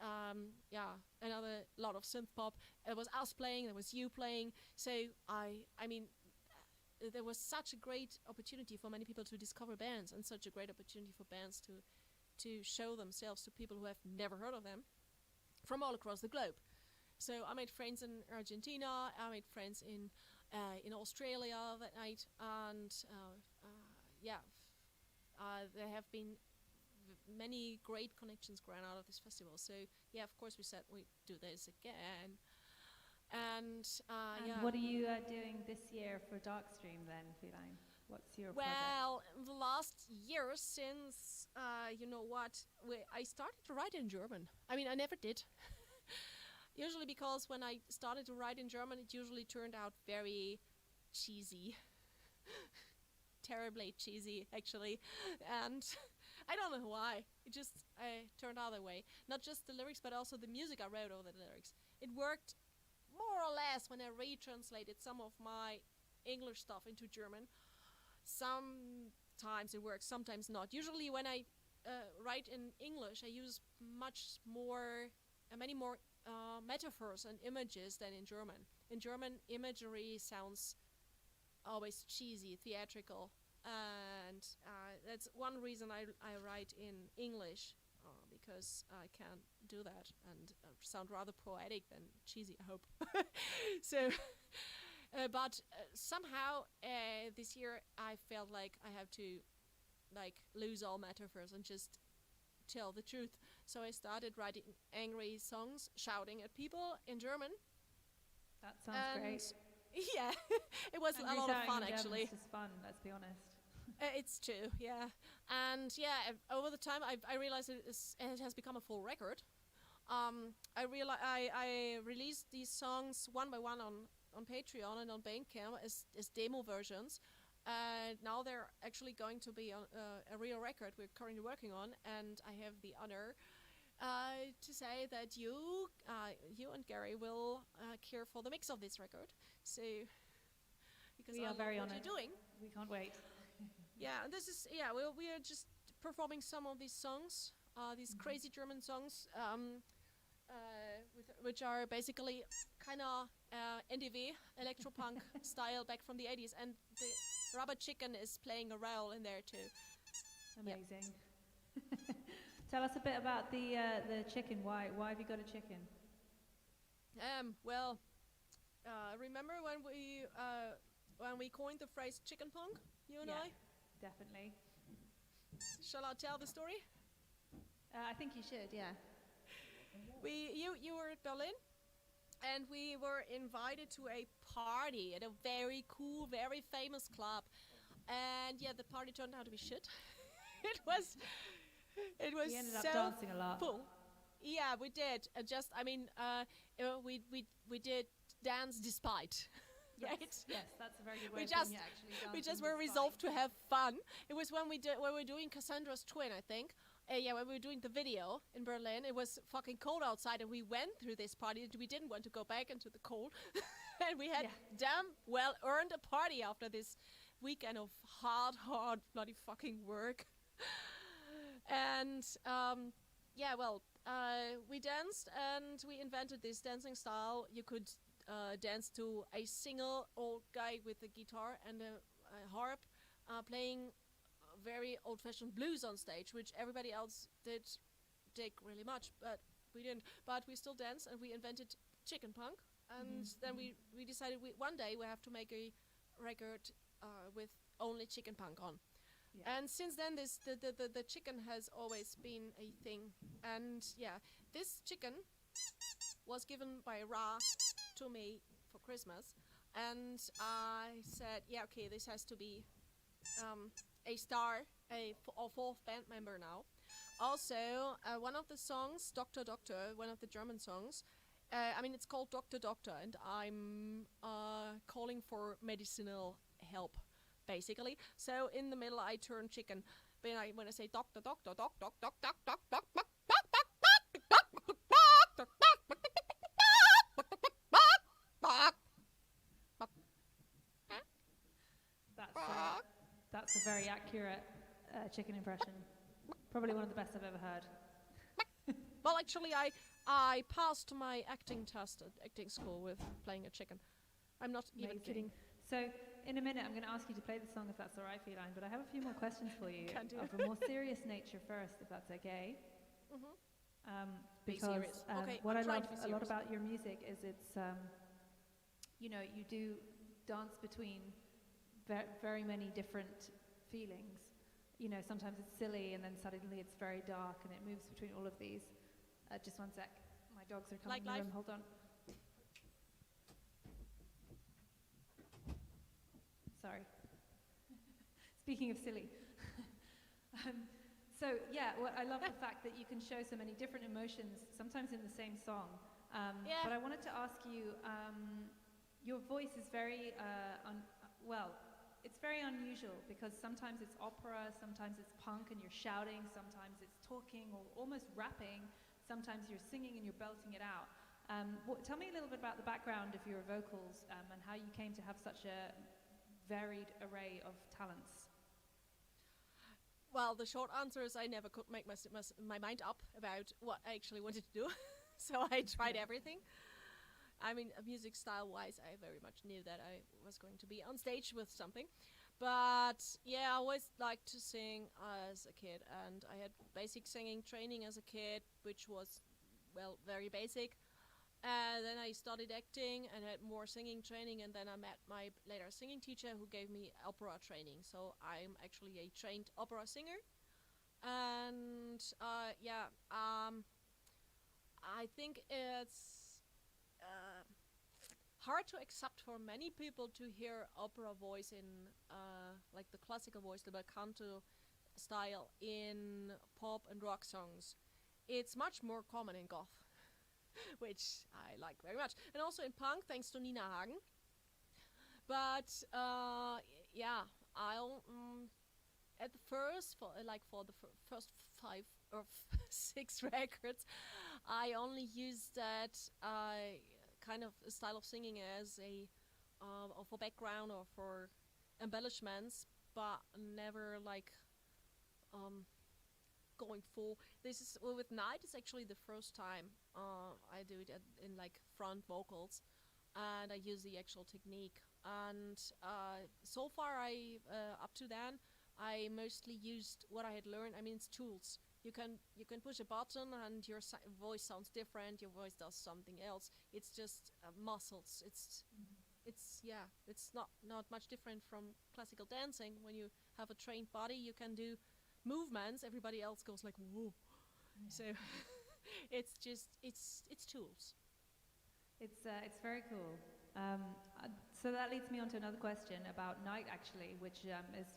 yeah, another lot of synth pop. There was us playing, there was you playing. So I mean, there was such a great opportunity for many people to discover bands, and such a great opportunity for bands to show themselves to people who have never heard of them from all across the globe. So I made friends in Argentina, I made friends in Australia that night, and yeah, there have been many great connections grown out of this festival. So yeah, of course we said we'd do this again. And yeah. What are you doing this year for Darkstream then, Feline? What's your project? Well, the last year since, you know what, I started to write in German. I mean, I never did. Usually because when I started to write in German, it usually turned out very cheesy. Terribly cheesy, actually. And I don't know why. It just turned out that way. Not just the lyrics, but also the music I wrote over the lyrics. It worked more or less when I retranslated some of my English stuff into German. Sometimes it works, sometimes not. Usually when I write in English, I use many more metaphors and images than in German. In German, imagery sounds always cheesy, theatrical, and that's one reason I write in English, because I can't do that and sound rather poetic than cheesy, I hope. So, but somehow this year I felt like I have to lose all metaphors and just tell the truth. So I started writing angry songs, shouting at people in German. That sounds great. Yeah, it was And a lot of fun, reciting in German actually. is just fun, let's be honest. It's true, yeah. And yeah, over the time I realized it has become a full record. I released these songs one by one on Patreon and on Bandcamp as demo versions. Now they're actually going to be on a real record we're currently working on, and I have the honor to say that you and Gary will care for the mix of this record. So, because We I are love very what honored. you're doing. We can't wait. Yeah, and this is we are just performing some of these songs, these crazy German songs, which are basically kind of NDV electropunk style back from the 80s, and the Rubber Chicken is playing a role in there too. Amazing. Tell us a bit about the chicken. Why have you got a chicken? Well, remember when we coined the phrase chicken punk, you and I? Definitely. Shall I tell the story? I think you should, yeah. You were at Berlin, and we were invited to a party at a very cool, very famous club, and yeah, the party turned out to be shit. It was We ended up so dancing a lot. full. Yeah, we did. We did dance despite. Right? Yes, that's a very good way We of just- putting it, actually. We just dancing were despite. resolved to have fun. It was when we were doing Cassandra's Twin, I think. When we were doing the video in Berlin, it was fucking cold outside, and we went through this party, and we didn't want to go back into the cold. And we had damn well earned a party after this weekend of hard bloody fucking work. And we danced, and we invented this dancing style. You could dance to a single old guy with a guitar and a harp playing very old-fashioned blues on stage, which everybody else did dig really much, but we didn't. But we still danced, and we invented chicken punk, and then we decided one day we have to make a record with only chicken punk on. Yeah. And since then, the chicken has always been a thing. And yeah, this chicken was given by Ra to me for Christmas, and I said, yeah, okay, this has to be a star, a fourth band member now. Also, one of the songs, Doctor Doctor, one of the German songs, it's called Doctor Doctor, and I'm calling for medicinal help, basically. So in the middle, I turn chicken. When I say Doctor Doctor, That's a very accurate chicken impression. Probably one of the best I've ever heard. Well, actually, I passed my acting test at acting school with playing a chicken. I'm not even Amazing. kidding. So, in a minute, I'm going to ask you to play the song if that's all right, Feline, but I have a few more questions for you Can do. of a more serious nature first, if that's okay. Be Because serious. Okay, what I I'm trying love to be a lot serious. about your music is it's, you do dance between very many different feelings. Sometimes it's silly, and then suddenly it's very dark, and it moves between all of these. Just one sec. My dogs are coming Like in the life? room. Hold on. Sorry. Speaking of silly. So yeah, well, I love the fact that you can show so many different emotions, sometimes in the same song. But I wanted to ask you, your voice is very, it's very unusual because sometimes it's opera, sometimes it's punk and you're shouting, sometimes it's talking or almost rapping, sometimes you're singing and you're belting it out. Tell me a little bit about the background of your vocals and how you came to have such a varied array of talents. Well, the short answer is I never could make my mind up about what I actually wanted to do. So I tried everything. I mean, music style-wise, I very much knew that I was going to be on stage with something. But yeah, I always liked to sing as a kid. And I had basic singing training as a kid, which was, well, very basic. And then I studied acting and had more singing training, and then I met my later singing teacher who gave me opera training. So I'm actually a trained opera singer. And I think it's hard to accept for many people to hear opera voice in like the classical voice, the bel canto style in pop and rock songs. It's much more common in goth, which I like very much, and also in punk, thanks to Nina Hagen. But I'll at the first for the first 5 or 6 records, I only used that kind of style of singing as a or for background or for embellishments, but never like going full. This is with Night. It's actually the first time I do it in like front vocals, and I use the actual technique. And so far, up to then, I mostly used what I had learned. I mean, it's tools. You can push a button and your voice sounds different. Your voice does something else. It's just muscles. It's not much different from classical dancing. When you have a trained body, you can do movements. Everybody else goes like whoa. Yeah. So it's tools. It's very cool. So that leads me on to another question about Night, actually, which is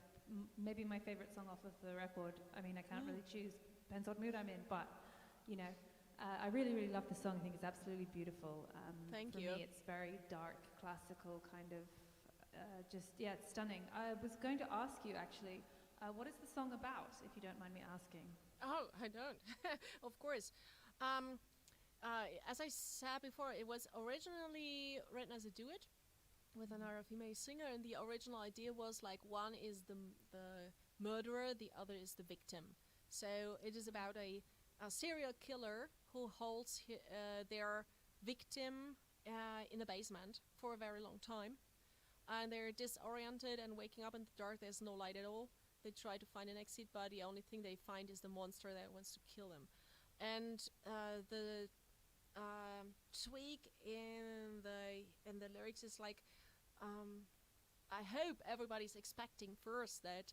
maybe my favorite song off of the record. I mean, I can't really choose, depends what mood I'm in, but you know, I really, really love the song. I think it's absolutely beautiful. Thank you. For me, it's very dark, classical kind of, it's stunning. I was going to ask you, actually, what is the song about, if you don't mind me asking? Oh, I don't. Of course. As I said before, it was originally written as a duet with another female singer, and the original idea was like one is the murderer, the other is the victim. So it is about a serial killer who holds their victim in a basement for a very long time, and they're disoriented and waking up in the dark. There's no light at all. They try to find an exit, but the only thing they find is the monster that wants to kill them. And the tweak in the lyrics is like, I hope everybody's expecting first that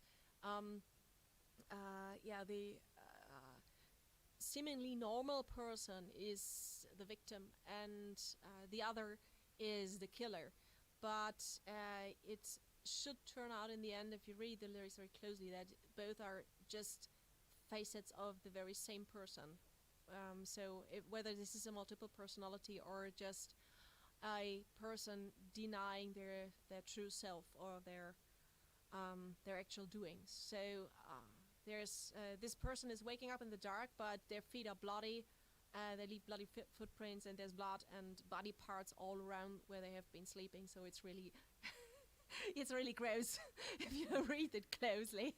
the seemingly normal person is the victim and the other is the killer. But it should turn out in the end, if you read the lyrics very closely, that both are just facets of the very same person. So whether this is a multiple personality or just a person denying their true self or their actual doings. So there's this person is waking up in the dark, but their feet are bloody. They leave bloody footprints, and there's blood and body parts all around where they have been sleeping. So it's really it's really gross if you read it closely.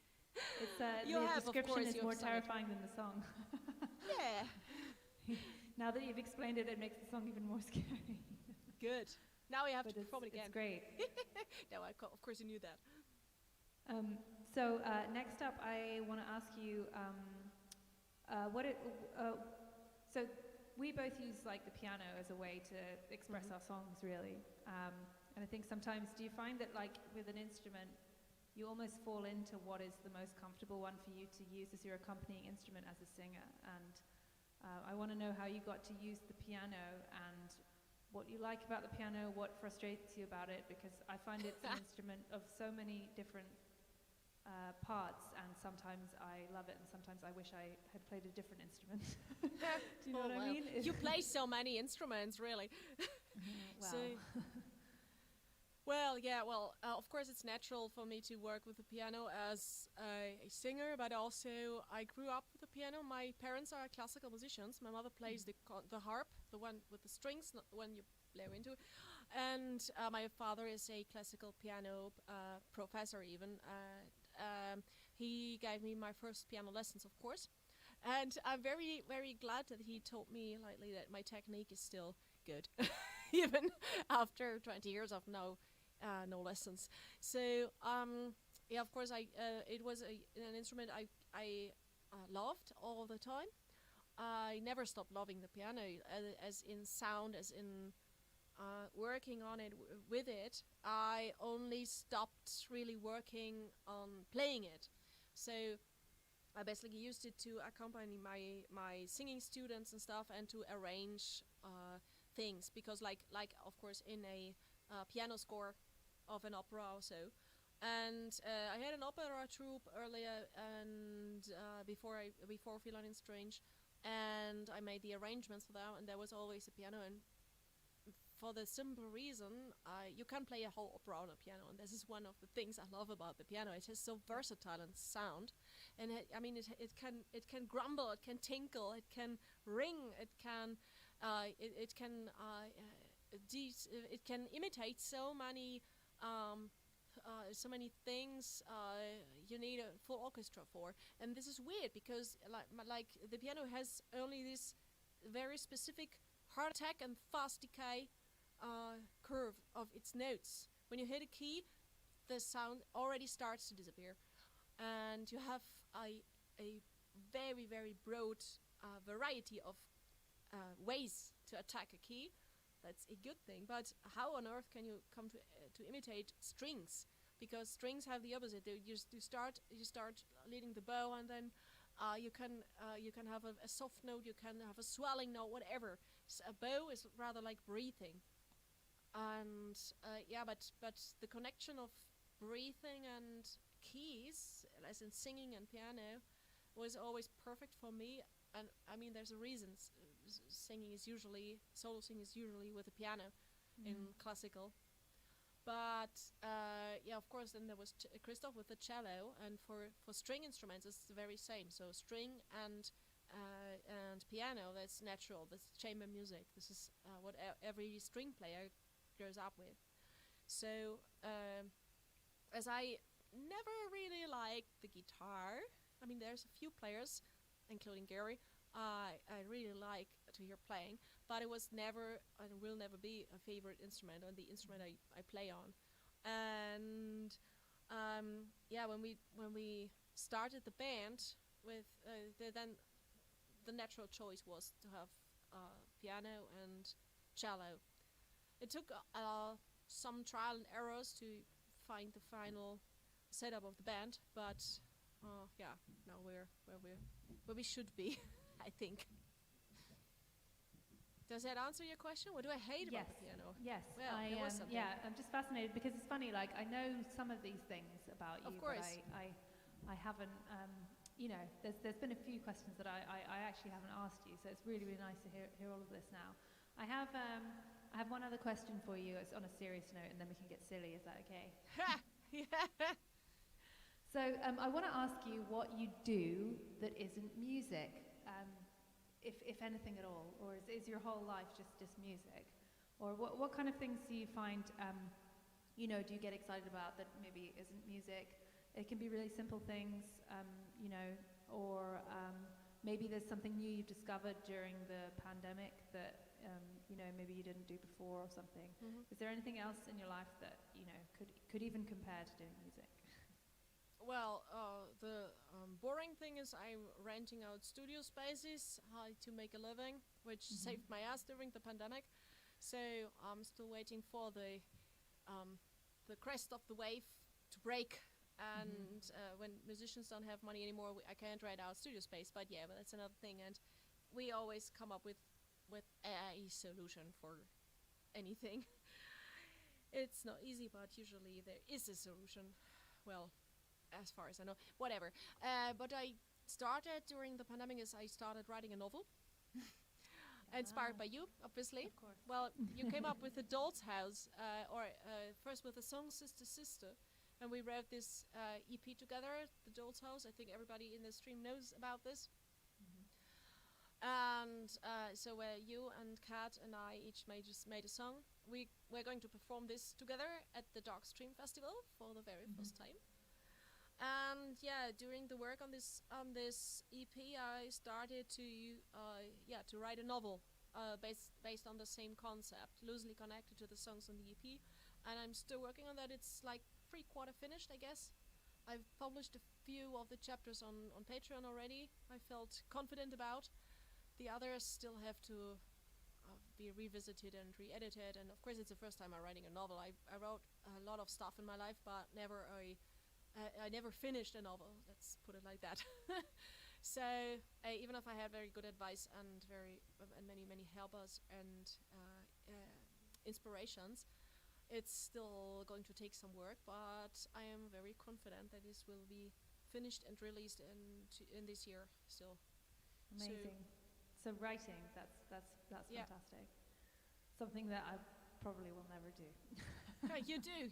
It's the description is more terrifying than the song. Yeah. Now that you've explained it, it makes the song even more scary. Good. Now we have to perform it again. It's great. No, of course you knew that. So next up, I want to ask you so we both use like the piano as a way to express our songs, really. And I think sometimes, do you find that like with an instrument, you almost fall into what is the most comfortable one for you to use as your accompanying instrument as a singer? And I want to know how you got to use the piano and what you like about the piano, what frustrates you about it, because I find it's an instrument of so many different parts, and sometimes I love it, and sometimes I wish I had played a different instrument. Do you know what I mean? You play so many instruments, really. Well, So- of course it's natural for me to work with the piano as a singer, but also I grew up with the piano. My parents are classical musicians. My mother plays the harp, the one with the strings, not the one you blow into. And my father is a classical piano professor even. He gave me my first piano lessons, of course. And I'm very, very glad that he told me lately that my technique is still good, even after 20 years of no lessons. So of course, it was an instrument I loved all the time. I never stopped loving the piano, as in sound, as in working on it with it. I only stopped really working on playing it. So I basically used it to accompany my singing students and stuff, and to arrange things, because like of course in a piano score of an opera also. And I had an opera troupe earlier, and before Feline Strange, and I made the arrangements for them, and there was always a piano. And for the simple reason, you can play a whole opera on a piano, and this is one of the things I love about the piano. It is so versatile in sound, and it can grumble, it can tinkle, it can ring, it can it can imitate so many things you need a full orchestra for. And this is weird, because like the piano has only this very specific hard attack and fast decay curve of its notes. When you hit a key, the sound already starts to disappear, and you have a very, very broad variety of ways to attack a key. That's a good thing. But how on earth can you come to imitate strings? Because strings have the opposite. You start leading the bow, and then you can have a soft note, you can have a swelling note, whatever. A bow is rather like breathing, and but the connection of breathing and keys, as in singing and piano, was always perfect for me. And I mean, there's a reason. Solo singing is usually with a piano in classical. But of course, then there was Christoph with the cello, and for string instruments it's the very same. So string and piano, that's natural. That's chamber music. This is what every string player grows up with. So as I never really liked the guitar, I mean, there's a few players, including Gary, I really like to hear playing, but it was never and will never be a favorite instrument, or the instrument I play on. And when we started the band with then the natural choice was to have piano and cello. It took some trial and errors to find the final setup of the band, but now we're where we should be. I think. Does that answer your question? What do I hate about the piano? Yes. Well, there was something. I'm just fascinated, because it's funny. Like, I know some of these things about you, Of course. but I haven't. There's been a few questions that I actually haven't asked you. So it's really, really nice to hear all of this now. I have one other question for you. It's on a serious note, and then we can get silly. Is that okay? Yeah. So I want to ask you what you do that isn't music, if anything at all, or is your whole life just music, or what kind of things do you find, do you get excited about that maybe isn't music? It can be really simple things, or maybe there's something new you've discovered during the pandemic that maybe you didn't do before or something. Mm-hmm. Is there anything else in your life that could even compare to doing music? Well, the boring thing is I'm renting out studio spaces to make a living, which saved my ass during the pandemic. So I'm still waiting for the crest of the wave to break. And when musicians don't have money anymore, I can't rent out studio space. But that's another thing. And we always come up with a solution for anything. It's not easy, but usually there is a solution. Well, as far as I know. Whatever. But I started during the pandemic. I started writing a novel, inspired by you, obviously. Of course. Well, you came up with the Doll's House, first with the song Sister Sister, and we wrote this EP together, the Doll's House. I think everybody in the stream knows about this. And so you and Kat and I each made a song. We're going to perform this together at the Darkstream Festival for the very first time. And yeah, during the work on this EP, I started to write a novel based on the same concept, loosely connected to the songs on the EP. And I'm still working on that. It's like 3/4 finished, I guess. I've published a few of the chapters on Patreon already. I felt confident about. The others still have to be revisited and re-edited. And of course, it's the first time I'm writing a novel. I wrote a lot of stuff in my life, but I never finished a novel. Let's put it like that. So even if I had very good advice and many helpers and inspirations, it's still going to take some work. But I am very confident that this will be finished and released in this year still. Amazing. So writing, that's Yeah. fantastic. Something that I probably will never do. You do.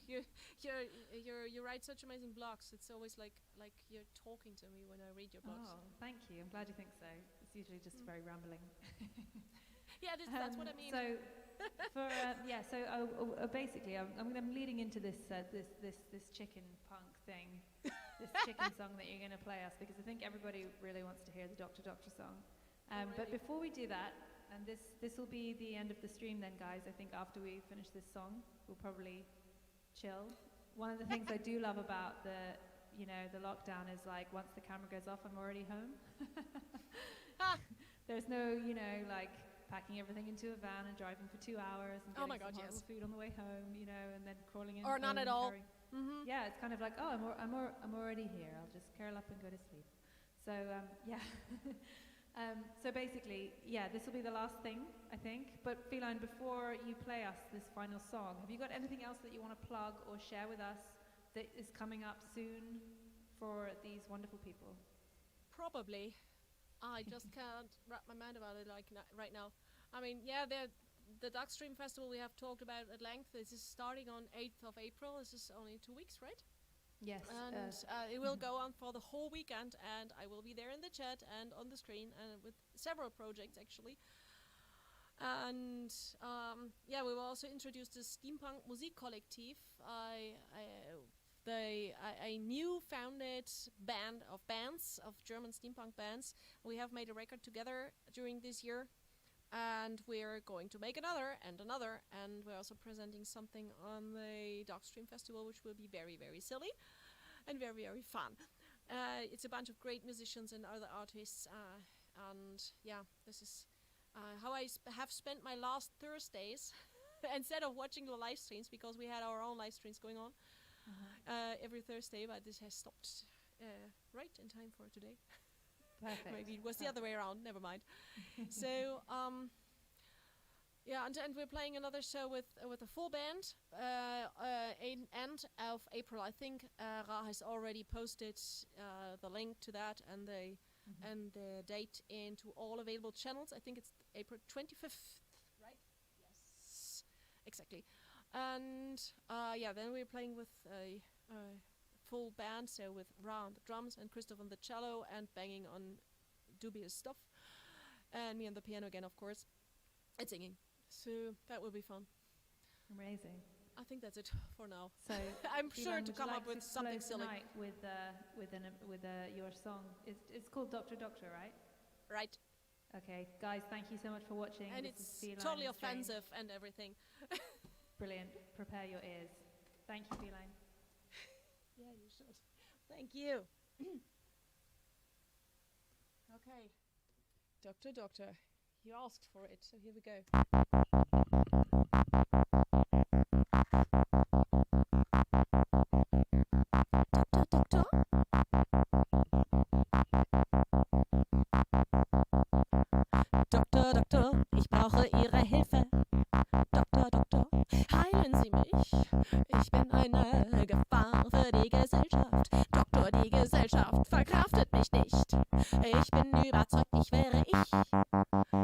You write such amazing blogs. It's always like you're talking to me when I read your blogs. Oh, thank you. I'm glad you think so. It's usually just very rambling. Yeah, that's what I mean. So, basically, I'm leading into this chicken punk thing, this chicken song that you're going to play us, because I think everybody really wants to hear the Doctor Doctor song. But before we do that, and this will be the end of the stream then, guys. I think after we finish this song, we'll probably chill. One of the things I do love about the lockdown is like once the camera goes off, I'm already home. There's no, like packing everything into a van and driving for 2 hours and getting some horrible food on the way home, and then crawling in. Or not at all. Yeah, it's kind of like, oh, I'm already here. I'll just curl up and go to sleep. So yeah. So basically, yeah, this will be the last thing, I think. But Feline, before you play us this final song, have you got anything else that you want to plug or share with us that is coming up soon for these wonderful people? Probably. I just can't wrap my mind about it right now. I mean, yeah, the Darkstream Festival we have talked about at length. This is starting on 8th of April. This is only 2 weeks, right? Yes. And it will go on for the whole weekend, and I will be there in the chat and on the screen and with several projects actually. And we will also introduce the Steampunk Musikkollektiv, a new founded band of German steampunk bands. We have made a record together during this year, and we're going to make another, and we're also presenting something on the Darkstream Festival, which will be very, very silly and very, very fun. It's a bunch of great musicians and other artists, and yeah, this is how I have spent my last Thursdays instead of watching the live streams, because we had our own live streams going on every Thursday, but this has stopped right in time for today. Perfect. Maybe it was the other way around, never mind. So, and we're playing another show with a full band in end of April. I think Ra has already posted the link to that and the date into all available channels. I think it's April 25th, right? Yes, exactly. And then we're playing with a full band, so with Ra on the drums and Christoph on the cello and banging on dubious stuff, and me on the piano again, of course, and singing. So that will be fun. Amazing. I think that's it for now. So I'm Feline, sure to would come you up like with to something close silly. tonight with your song? It's called Doctor Doctor, right? Right. Okay, guys, thank you so much for watching. And This it's is Feline totally and Strange. offensive and everything. Brilliant. Prepare your ears. Thank you, Feline. Yeah, you should. Thank you. Okay. Doctor, Doctor. You asked for it, so here we go. Doctor, Doctor. Doktor, Doktor, ich brauche Ihre Hilfe. Doktor, Doktor, heilen Sie mich. Ich bin eine Gefahr für die Gesellschaft. Doktor, bin überzeugt, ich wäre ich.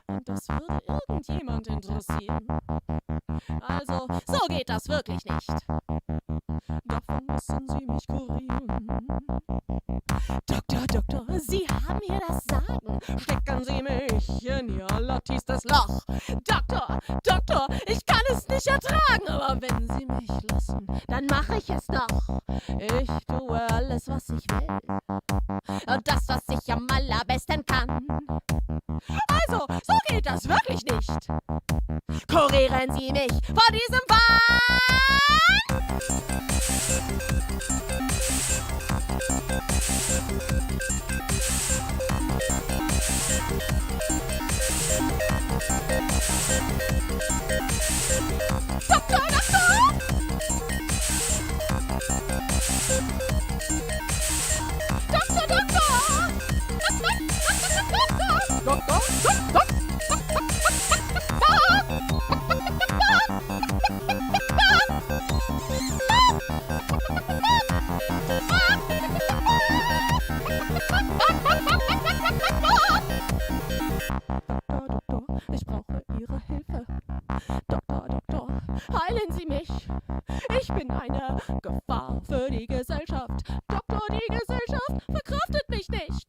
Und das würde irgendjemand interessieren. Also, so geht das wirklich nicht. Davon müssen Sie mich kurieren. Doktor, Doktor, Sie haben hier das Sagen. Stecken Sie mich in Ihr allertiefstes Loch. Doktor, Doktor, ich kann es nicht ertragen. Aber wenn Sie mich lassen, dann mache ich es doch. Ich tue alles, was ich will. Und das, was ich am allerbesten kann. Also, so geht das wirklich nicht. Kurieren Sie mich vor diesem Wahn! Doktor, Doktor! Doktor, Doktor! Doktor, Doktor! Ich brauche Ihre Hilfe. Doktor, Doktor, heilen Sie mich. Ich bin eine Gefahr für die Gesellschaft. Doktor, die Gesellschaft verkraftet mich nicht.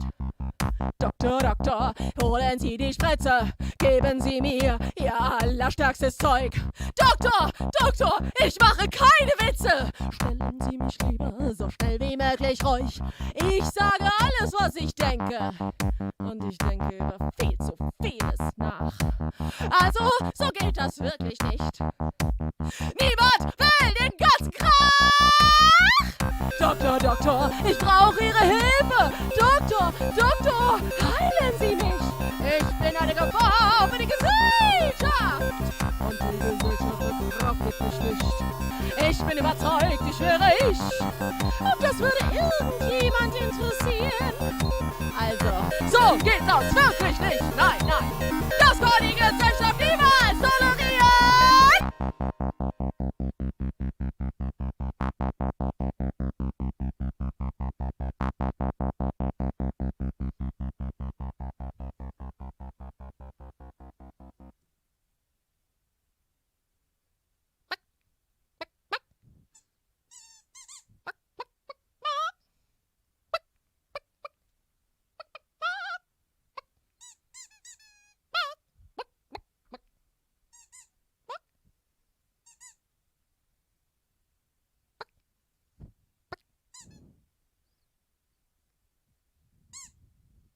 Doktor, Doktor, holen Sie die Spritze. Geben Sie mir Ihr allerstärkstes Zeug. Doktor, Doktor, ich mache keine Witze. Stellen Sie mich lieber so schnell wie möglich ruhig. Ich sage alles, was ich denke. Und ich denke über viel zu vieles nach. Also, so geht das wirklich nicht. Niemand will den ganzen Krach! Doktor, Doktor, ich brauche Ihre Hilfe! Doktor, Doktor, heilen Sie mich! Ich bin eine Gefahr für die Gesellschaft! Und die Gesellschaft verkraftet mich nicht. Ich bin überzeugt, ich wäre ich! Und das würde irgendjemand interessieren. Also, so geht das wirklich nicht! Nein, nein,